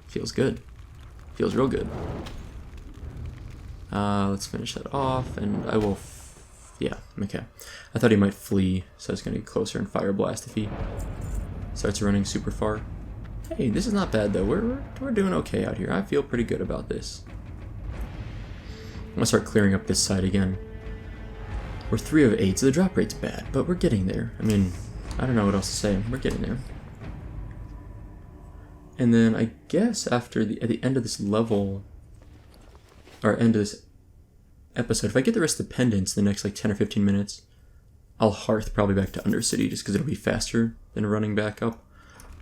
Feels good. Feels real good. Let's finish that off, and I will... Yeah, okay. I thought he might flee, so I was going to get closer and fire blast if he starts running super far. Hey, this is not bad though. We're doing okay out here. I feel pretty good about this. I'm going to start clearing up this side again. We're 3 of 8, so the drop rate's bad, but we're getting there. I mean, I don't know what else to say. We're getting there. And then I guess at the end of this level, or end of this episode, if I get the rest of the pendants in the next like 10 or 15 minutes, I'll hearth probably back to Undercity just because it'll be faster than running back up.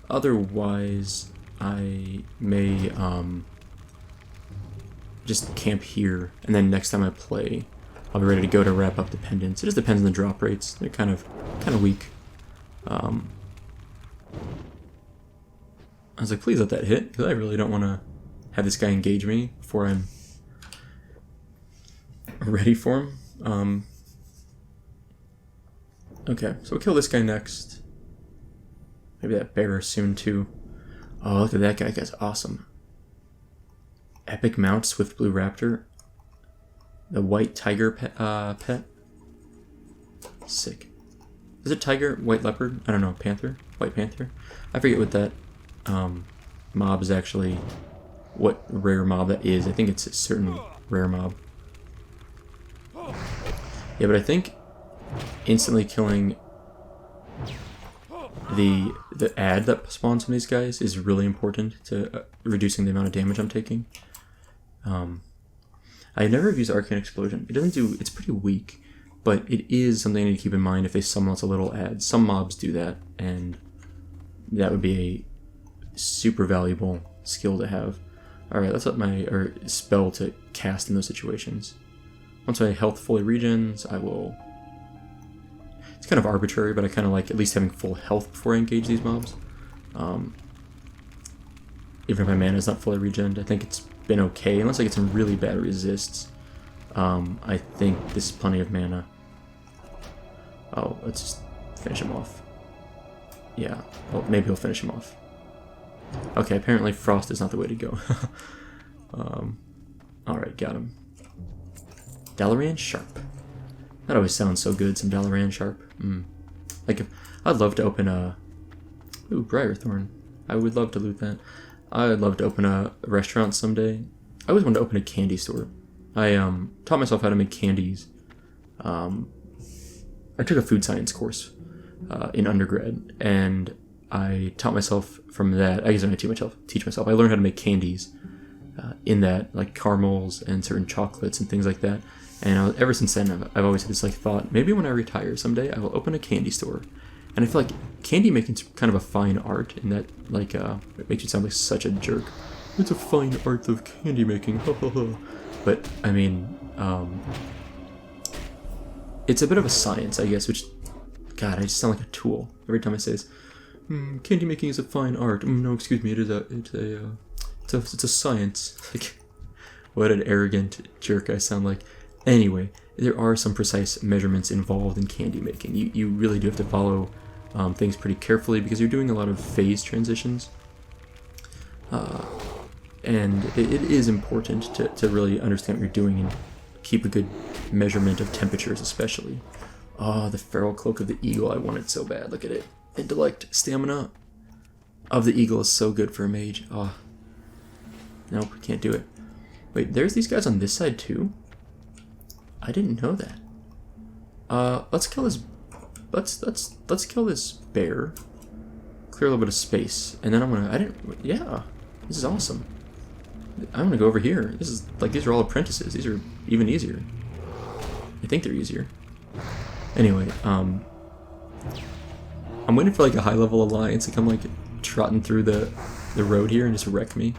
Otherwise, I may just camp here, and then next time I play, I'll be ready to go to wrap up the pendants. It just depends on the drop rates. They're kind of weak. I was like, please let that hit, because I really don't want to have this guy engage me before I'm ready for him. Okay, so we'll kill this guy next. Maybe that bear soon too. Oh, look at that guy. That guy's awesome. Epic mount, Swift Blue Raptor. The white tiger pet. Sick. Is it tiger? White leopard? I don't know. Panther? White panther? I forget what that mob is actually what rare mob that is. I think it's a certain rare mob. Yeah, but I think instantly killing the ad that spawns from these guys is really important to reducing the amount of damage I'm taking. I never have used Arcane Explosion. It doesn't do... It's pretty weak, but it is something I need to keep in mind if they summon lots of little ads. Some mobs do that, and that would be a super valuable skill to have. Alright, let's up my spell to cast in those situations. Once my health fully regens, I will... It's kind of arbitrary, but I kind of like at least having full health before I engage these mobs. Even if my mana is not fully regened, I think it's been okay, unless I get some really bad resists. I think this is plenty of mana. Oh, let's just finish him off. Yeah, well, maybe he'll finish him off. Okay, apparently Frost is not the way to go. Alright, got him. Dalaran Sharp. That always sounds so good, some Dalaran Sharp. Like, I'd love to open a... Ooh, Briarthorn. I would love to loot that. I'd love to open a restaurant someday. I always wanted to open a candy store. I taught myself how to make candies. I took a food science course in undergrad, and I taught myself from that. I guess I didn't teach myself. I learned how to make candies in that, like caramels and certain chocolates and things like that. And ever since then, I've always had this like thought, maybe when I retire someday, I will open a candy store. And I feel like candy making's kind of a fine art in that, like, it makes you sound like such a jerk. It's a fine art of candy making, But, I mean, it's a bit of a science, I guess, which, God, I just sound like a tool every time I say this. Candy making is a fine art. No, excuse me, it's a science. Like, what an arrogant jerk I sound like. Anyway, there are some precise measurements involved in candy making. You really do have to follow things pretty carefully because you're doing a lot of phase transitions. And it is important to really understand what you're doing and keep a good measurement of temperatures especially. Oh, the feral cloak of the eagle, I want it so bad. Look at it. Intellect, stamina of the eagle is so good for a mage. Oh, nope, can't do it. Wait, there's these guys on this side too? I didn't know that. Let's kill this. Let's kill this bear. Clear a little bit of space, and then I'm gonna. Yeah, this is awesome. I'm gonna go over here. This is like these are all apprentices. These are even easier. I think they're easier. Anyway, I'm waiting for like a high-level alliance to come like trotting through the road here and just wreck me.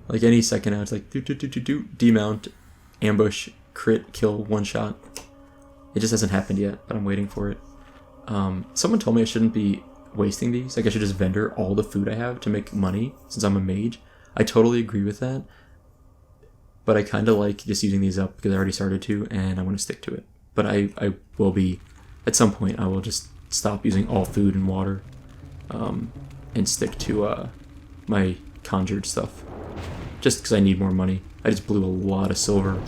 Like any second now, it's like demount, ambush, crit, kill, one shot. It just hasn't happened yet, but I'm waiting for it. Someone told me I shouldn't be wasting these. Like I should just vendor all the food I have to make money since I'm a mage. I totally agree with that. But I kind of like just using these up because I already started to, and I want to stick to it. But I will be, at some point, I will just stop using all food and water and stick to my conjured stuff. Just because I need more money. I just blew a lot of silver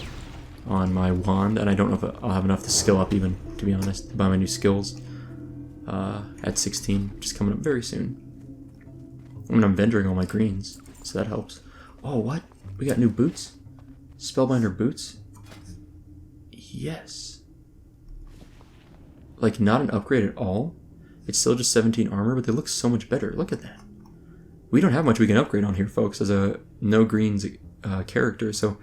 on my wand, and I don't know if I'll have enough to skill up even, to be honest, to buy my new skills at 16, which is coming up very soon. I mean, I'm vendoring all my greens, so that helps. Oh, what? We got new boots? Spellbinder boots? Yes. Like, not an upgrade at all? It's still just 17 armor, but they look so much better. Look at that. We don't have much we can upgrade on here, folks, as a no greens character, so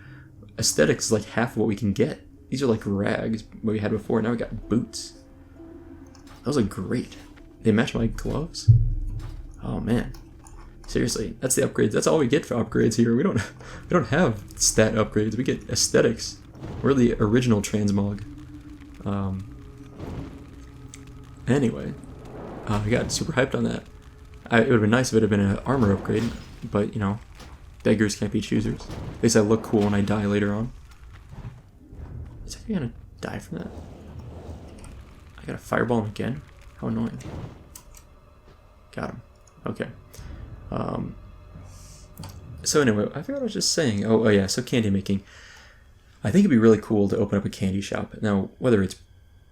aesthetics is like half of what we can get. These are like rags, what we had before. Now we got boots. Those look great. They match my gloves. Oh man, seriously, that's the upgrades. That's all we get for upgrades here. We don't have stat upgrades. We get aesthetics. We're the original transmog. Anyway, I got super hyped on that. It would have been nice if it had been an armor upgrade, but you know, beggars can't be choosers. At least I look cool when I die later on. Is he gonna die from that? I got a fireball him again? How annoying. Got him. Okay. So anyway, I forgot what I was just saying. Oh yeah, so candy making. I think it'd be really cool to open up a candy shop. Now, whether it's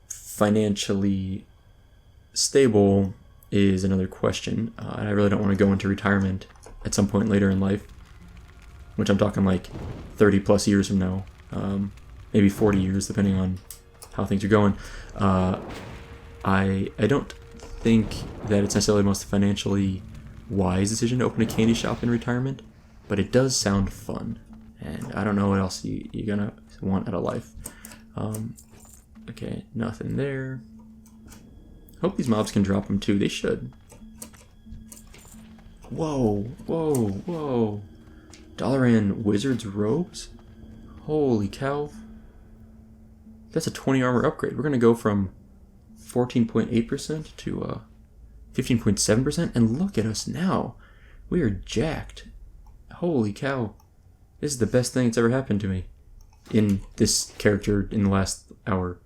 financially stable is another question. And I really don't want to go into retirement at some point later in life which I'm talking like 30 plus years from now, maybe 40 years, depending on how things are going, I don't think that it's necessarily the most financially wise decision to open a candy shop in retirement, but it does sound fun, and I don't know what else you're gonna want out of life. Okay, nothing there. Hope these mobs can drop them too. They should. Whoa, whoa, whoa. Dalaran Wizard's Robes? Holy cow. That's a 20 armor upgrade. We're going to go from 14.8% to 15.7%. And look at us now. We are jacked. Holy cow. This is the best thing that's ever happened to me in this character in the last hour.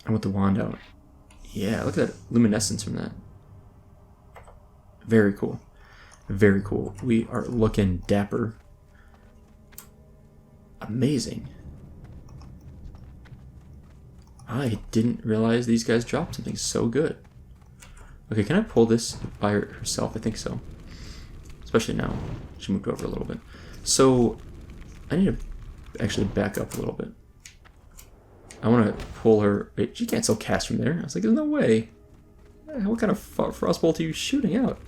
I want the wand out. Yeah, look at that luminescence from that. Very cool. Very cool. We are looking dapper. Amazing. I didn't realize these guys dropped something so good. Okay, can I pull this by herself? I think so. Especially now. She moved over a little bit. So, I need to actually back up a little bit. I want to pull her. Wait, she can't still cast from there. I was like, there's no way. What kind of frostbolt are you shooting out?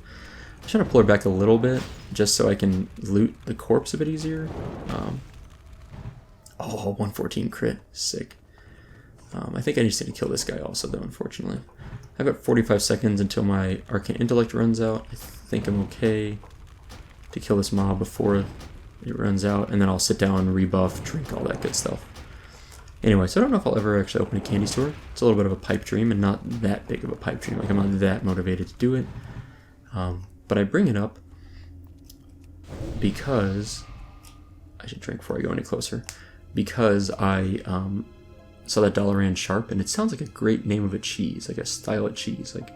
I'm trying to pull her back a little bit, just so I can loot the corpse a bit easier. Oh, 114 crit. Sick. I think I just need to kill this guy also, though, unfortunately. I've got 45 seconds until my Arcane Intellect runs out. I think I'm okay to kill this mob before it runs out, and then I'll sit down, rebuff, drink, all that good stuff. Anyway, so I don't know if I'll ever actually open a candy store. It's a little bit of a pipe dream, and not that big of a pipe dream. Like, I'm not that motivated to do it. But I bring it up because... I should drink before I go any closer. Because I saw that Dalaran Sharp, and it sounds like a great name of a cheese, like a style of cheese. Like,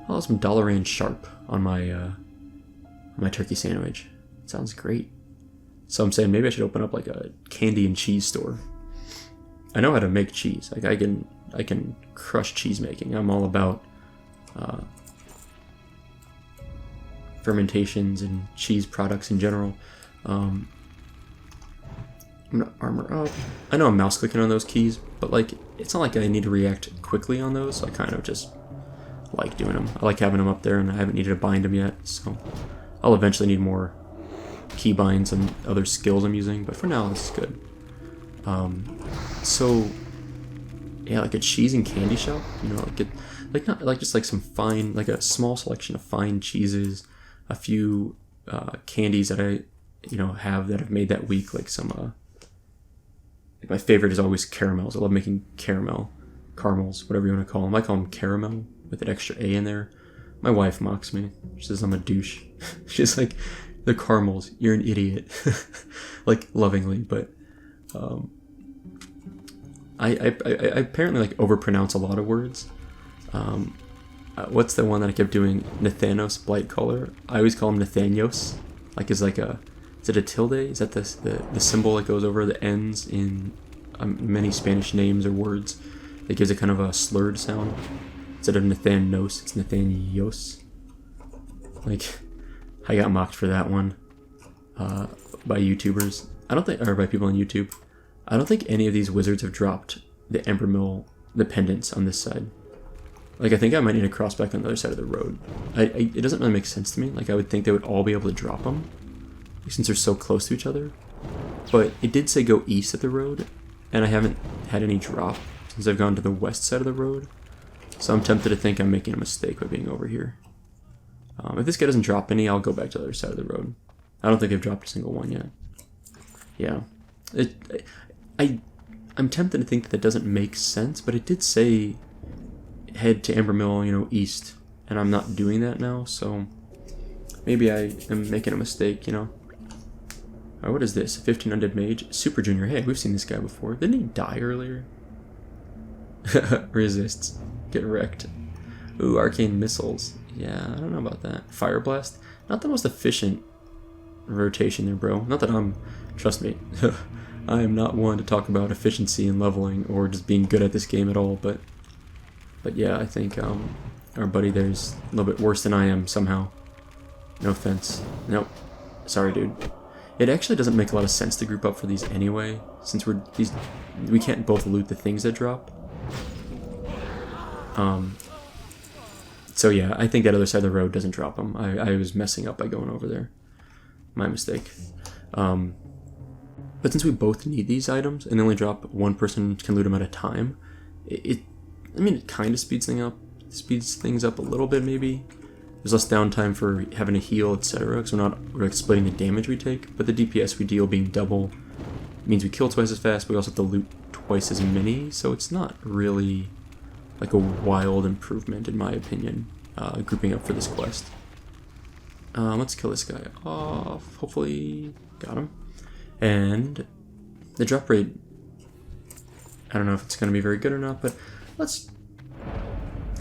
I'll have some Dalaran Sharp on my turkey sandwich. It sounds great. So I'm saying maybe I should open up like a candy and cheese store. I know how to make cheese. Like I can crush cheese making. I'm all about fermentations and cheese products in general. I'm gonna armor up. I know I'm mouse clicking on those keys, but like it's not like I need to react quickly on those. So I kind of just like doing them. I like having them up there, and I haven't needed to bind them yet. So I'll eventually need more key binds and other skills I'm using. But for now, this is good. So yeah, like a cheese and candy shop, you know, like not like just like some fine, like a small selection of fine cheeses, a few candies that I, you know, have that I've made that week, like some like my favorite is always caramels. I love making caramels, whatever you want to call them. I call them caramel with an extra A in there. My wife mocks me. She says I'm a douche. She's like, they're caramels, you're an idiot. Like lovingly, but I apparently like overpronounce a lot of words. What's the one that I kept doing? Nathanos Blightcaller. I always call him Nathanios. Like is like a, is it a tilde? Is that the symbol that goes over the ends in many Spanish names or words? That gives it kind of a slurred sound. Instead of Nathanos, it's Nathanios. Like, I got mocked for that one by YouTubers. I don't think, or by people on YouTube. I don't think any of these wizards have dropped the Ember Mill, the pendants on this side. Like, I think I might need to cross back on the other side of the road. It doesn't really make sense to me. Like, I would think they would all be able to drop them, since they're so close to each other. But it did say go east of the road, and I haven't had any drop since I've gone to the west side of the road. So I'm tempted to think I'm making a mistake by being over here. If this guy doesn't drop any, I'll go back to the other side of the road. I don't think I've dropped a single one yet. Yeah. I'm tempted to think that doesn't make sense, but it did say head to Ember Mill, you know, east. And I'm not doing that now, so maybe I am making a mistake, you know. Alright, what is this? 15 Undead Mage? Super Junior. Hey, we've seen this guy before. Didn't he die earlier? Resists. Get wrecked. Ooh, Arcane Missiles. Yeah, I don't know about that. Fire Blast? Not the most efficient rotation there, bro. Not that I'm... Trust me. I am not one to talk about efficiency and leveling or just being good at this game at all, but But yeah, I think our buddy there's a little bit worse than I am somehow. No offense. Nope. Sorry, dude. It actually doesn't make a lot of sense to group up for these anyway, since we can't both loot the things that drop. So yeah, I think that other side of the road doesn't drop them. I was messing up by going over there. My mistake. But since we both need these items and they only drop, one person can loot them at a time, it kind of speeds things up a little bit maybe. There's less downtime for having to heal, etc. Because we're like splitting the damage we take. But the DPS we deal being double means we kill twice as fast, but we also have to loot twice as many. So it's not really like a wild improvement in my opinion, grouping up for this quest. Let's kill this guy off. Hopefully, got him. And the drop rate, I don't know if it's going to be very good or not, but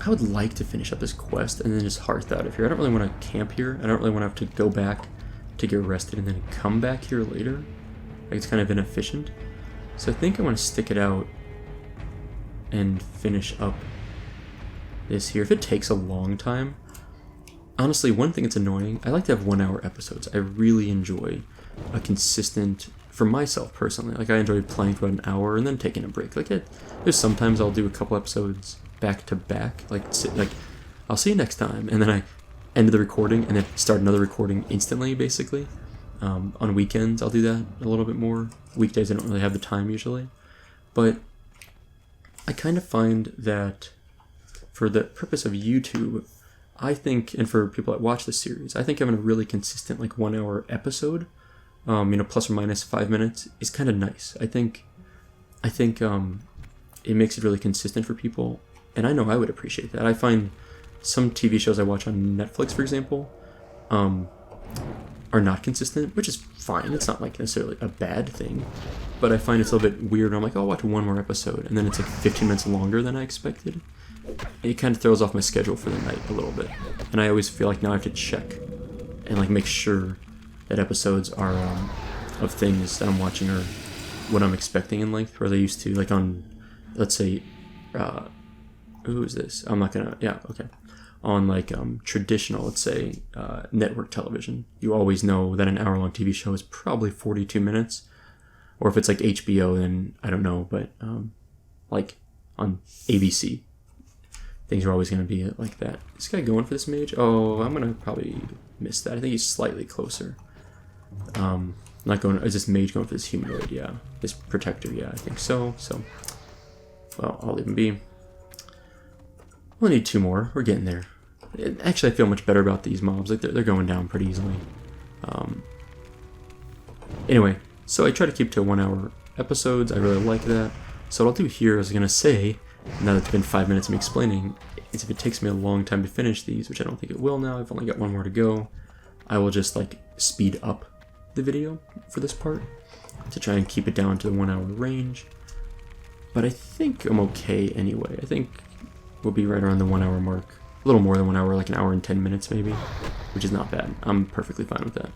I would like to finish up this quest and then just hearth out of here. I don't really want to camp here. I don't really want to have to go back to get rested and then come back here later. Like, it's kind of inefficient. So I think I want to stick it out and finish up this here. If it takes a long time, honestly, one thing that's annoying, I like to have 1 hour episodes. I really enjoy a consistent, for myself personally, like I enjoy playing for about an hour and then taking a break. Like there's sometimes I'll do a couple episodes back to back, like I'll see you next time, and then I end the recording and then start another recording instantly, basically. On weekends I'll do that a little bit more. Weekdays I don't really have the time usually, but I kind of find that for the purpose of YouTube, I think, and for people that watch the series, I think having a really consistent like 1 hour episode, plus or minus 5 minutes, is kind of nice. I think it makes it really consistent for people, and I know I would appreciate that. I find some TV shows I watch on Netflix, for example, are not consistent, which is fine. It's not like necessarily a bad thing, but I find it's a little bit weird. I'm like, oh, I'll watch one more episode, and then it's like 15 minutes longer than I expected. It kind of throws off my schedule for the night a little bit, and I always feel like now I have to check and like make sure that episodes are of things that I'm watching or what I'm expecting in length, where they used to, like on, let's say, who is this? I'm not gonna, yeah, okay. On like traditional, let's say, network television, you always know that an hour-long TV show is probably 42 minutes. Or if it's like HBO, then I don't know, but like on ABC, things are always going to be like that. Is this guy going for this mage? Oh, I'm going to probably miss that. I think he's slightly closer. Not going, is this mage going for this humanoid? Yeah. This protector, yeah, I think so. So, well, I'll leave him be. We'll need 2 more. We're getting there. Actually, I feel much better about these mobs. Like they're going down pretty easily. Anyway, so I try to keep to 1 hour episodes. I really like that. So what I'll do here is I'm going to say, now that it's been 5 minutes of me explaining, is if it takes me a long time to finish these, which I don't think it will now, I've only got 1 more to go, I will just like speed up the video for this part to try and keep it down to the 1 hour range. But I think I'm okay anyway. I think we'll be right around the 1 hour mark. A little more than 1 hour, like an hour and 10 minutes maybe, which is not bad. I'm perfectly fine with that.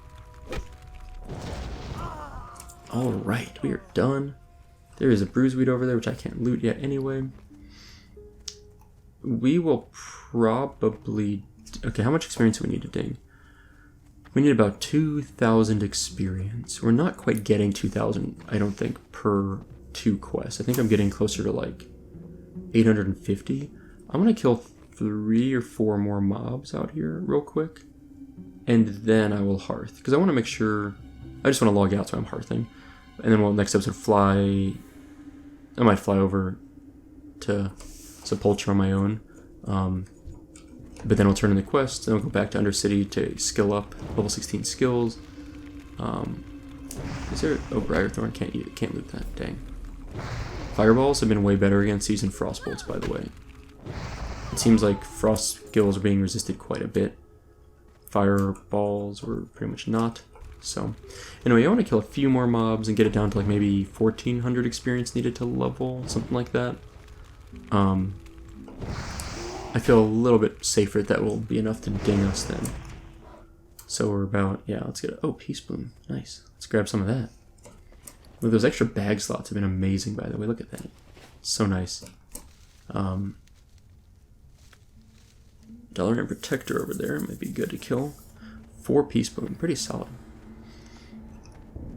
Alright, we are done. There is a bruiseweed over there, which I can't loot yet anyway. We will probably... Okay, how much experience do we need to ding? We need about 2,000 experience. We're not quite getting 2,000, I don't think, per 2 quests. I think I'm getting closer to like 850. I'm going to kill 3 or 4 more mobs out here real quick. And then I will hearth. Because I want to make sure... I just want to log out so I'm hearthing. And then we'll next episode fly... I might fly over to Sepulchre on my own. But then we'll turn in the quest, and we'll go back to Undercity to skill up, level 16 skills. Is there... Oh, Briarthorn, can't loot that, dang. Fireballs have been way better against these than Frostbolts, by the way. It seems like Frost skills are being resisted quite a bit. Fireballs were pretty much not. So, anyway, I want to kill a few more mobs and get it down to like maybe 1,400 experience needed to level, something like that. I feel a little bit safer that will be enough to ding us then. So we're about, yeah, let's get, oh, Peace Bloom, nice. Let's grab some of that. Look, those extra bag slots have been amazing, by the way, look at that. So nice. Dalaran Protector over there might be good to kill. 4 Peace Boon, pretty solid.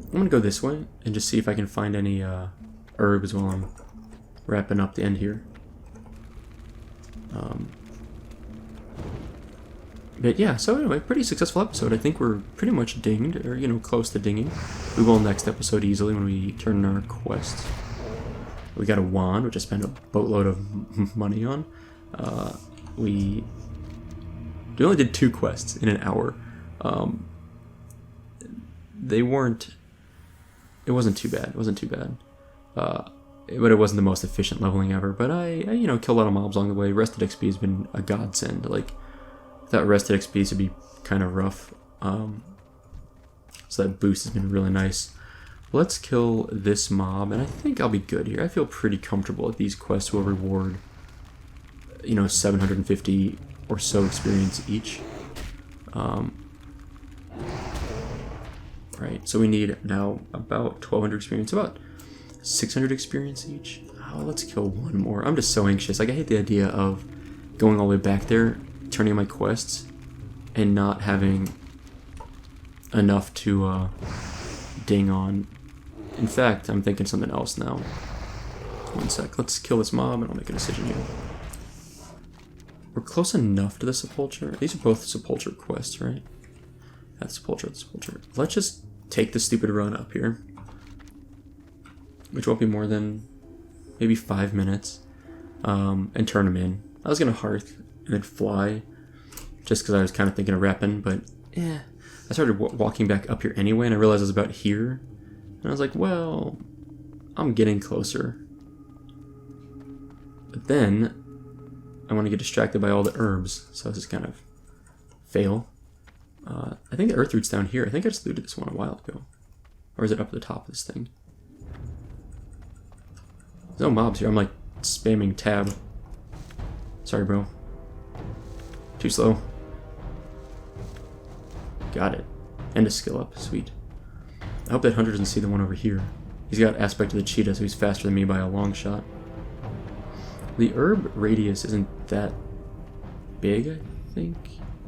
I'm gonna go this way and just see if I can find any herbs while I'm wrapping up the end here. But yeah, so anyway, pretty successful episode. I think we're pretty much dinged, or, you know, close to dinging. We will next episode easily when we turn in our quests. We got a wand, which I spent a boatload of money on. We only did 2 quests in an hour. They weren't... It wasn't too bad. It wasn't too bad. But it wasn't the most efficient leveling ever. But I you know, killed a lot of mobs along the way. Rested XP has been a godsend. Like, that rested XP would be kind of rough. So that boost has been really nice. Let's kill this mob, and I think I'll be good here. I feel pretty comfortable that these quests will reward, you know, 750 or so experience each. Right, so we need now about 1200 experience, about 600 experience each. Oh, let's kill one more. I'm just so anxious. Like, I hate the idea of going all the way back there, turning in my quests, and not having enough to ding on. In fact, I'm thinking something else now. One sec. Let's kill this mob, and I'll make a decision here. We're close enough to the Sepulcher. These are both Sepulcher quests, right? That's Sepulcher, that's Sepulcher. Let's just take the stupid run up here, which won't be more than maybe 5 minutes, and turn them in. I was gonna hearth and then fly, just because I was kind of thinking of wrapping, but I started walking back up here anyway, and I realized I was about here, and I was like, well, I'm getting closer. But then I want to get distracted by all the herbs, so this is kind of fail. I think the earth root's down here. I think I just looted this one a while ago. Or is it up at the top of this thing? There's no mobs here. I'm like spamming tab. Sorry, bro. Too slow. Got it. And a skill up. Sweet. I hope that hunter doesn't see the one over here. He's got aspect of the cheetah, so he's faster than me by a long shot. The herb radius isn't that big, I think.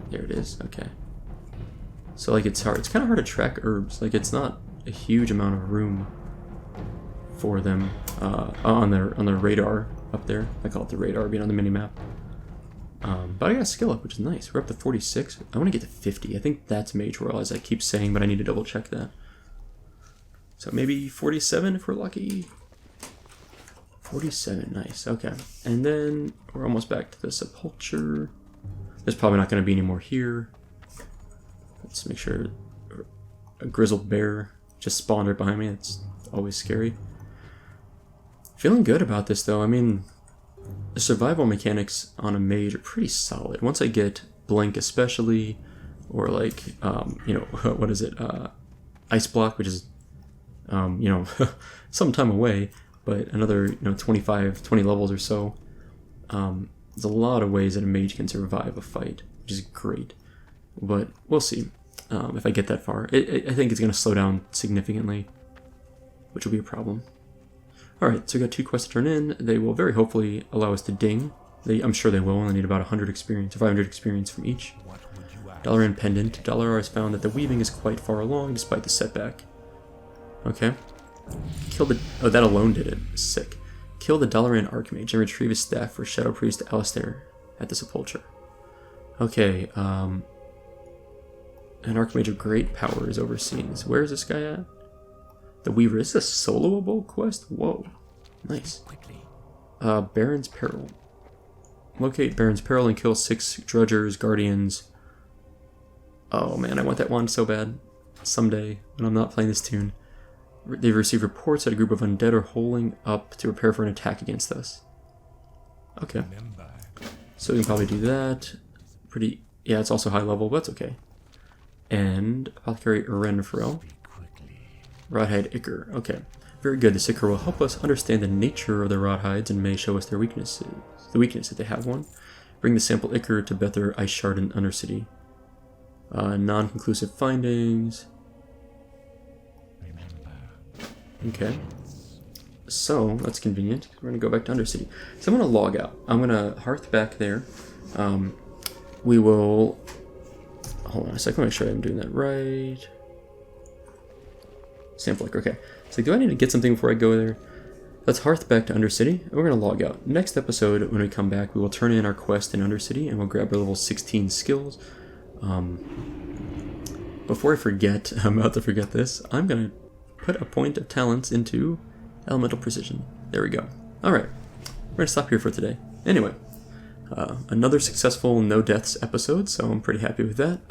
There it is. Okay. So, like, it's hard. It's kind of hard to track herbs. Like, it's not a huge amount of room for them on their radar up there. I call it the radar, being on the mini map. But I got a skill up, which is nice. We're up to 46. I want to get to 50. I think that's Mage Royal, as I keep saying, but I need to double check that. So maybe 47 if we're lucky. 47, nice. Okay, and then we're almost back to the Sepulcher. There's probably not going to be any more here. Let's make sure a grizzled bear just spawned right behind me. It's always scary. Feeling good about this, though. I mean, the survival mechanics on a mage are pretty solid. Once I get Blink especially, or like, you know, what is it? Ice Block, which is, you know, some time away, but another, you know, 20 levels or so. There's a lot of ways that a mage can survive a fight, which is great. But we'll see if I get that far. I think it's going to slow down significantly, which will be a problem. Alright, so we got 2 quests to turn in. They will very hopefully allow us to ding. I'm sure they will, and I need about 100 experience, or 500 experience from each. Dalaran Pendant. Dalaran has found that the weaving is quite far along, despite the setback. Okay. Kill the... Oh, that alone did it. Sick. Kill the Dalaran Archmage and retrieve his staff for Shadow Priest Alistair at the Sepulcher. Okay, an Archmage of great power is overseeing this. Where is this guy at? The Weaver. Is this a soloable quest? Whoa. Nice. Baron's Peril. Locate Baron's Peril and kill 6 Drudgers, Guardians. Oh man, I want that wand so bad. Someday, when I'm not playing this tune. They've received reports that a group of undead are holding up to prepare for an attack against us. Okay. So we can probably do that. Pretty... Yeah, it's also high level, but that's okay. And Apothecary Renfro. Rawhide Ichor. Okay. Very good. This Ichor will help us understand the nature of the Rawhides and may show us their weaknesses. The weakness if they have one. Bring the sample Ichor to Bether Ice Shard in Undercity. Non-conclusive findings. Okay. So, that's convenient. We're going to go back to Undercity. So I'm going to log out. I'm going to hearth back there. we will... Hold on a second, make sure I'm doing that right. Sample liquor, okay. So do I need to get something before I go there? Let's hearth back to Undercity, and we're going to log out. Next episode, when we come back, we will turn in our quest in Undercity, and we'll grab our level 16 skills. Before I forget, I'm about to forget this, I'm going to put a point of talents into Elemental Precision. There we go. Alright, we're going to stop here for today. Anyway, another successful no deaths episode, so I'm pretty happy with that.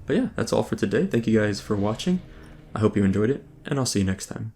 But yeah, that's all for today. Thank you guys for watching. I hope you enjoyed it, and I'll see you next time.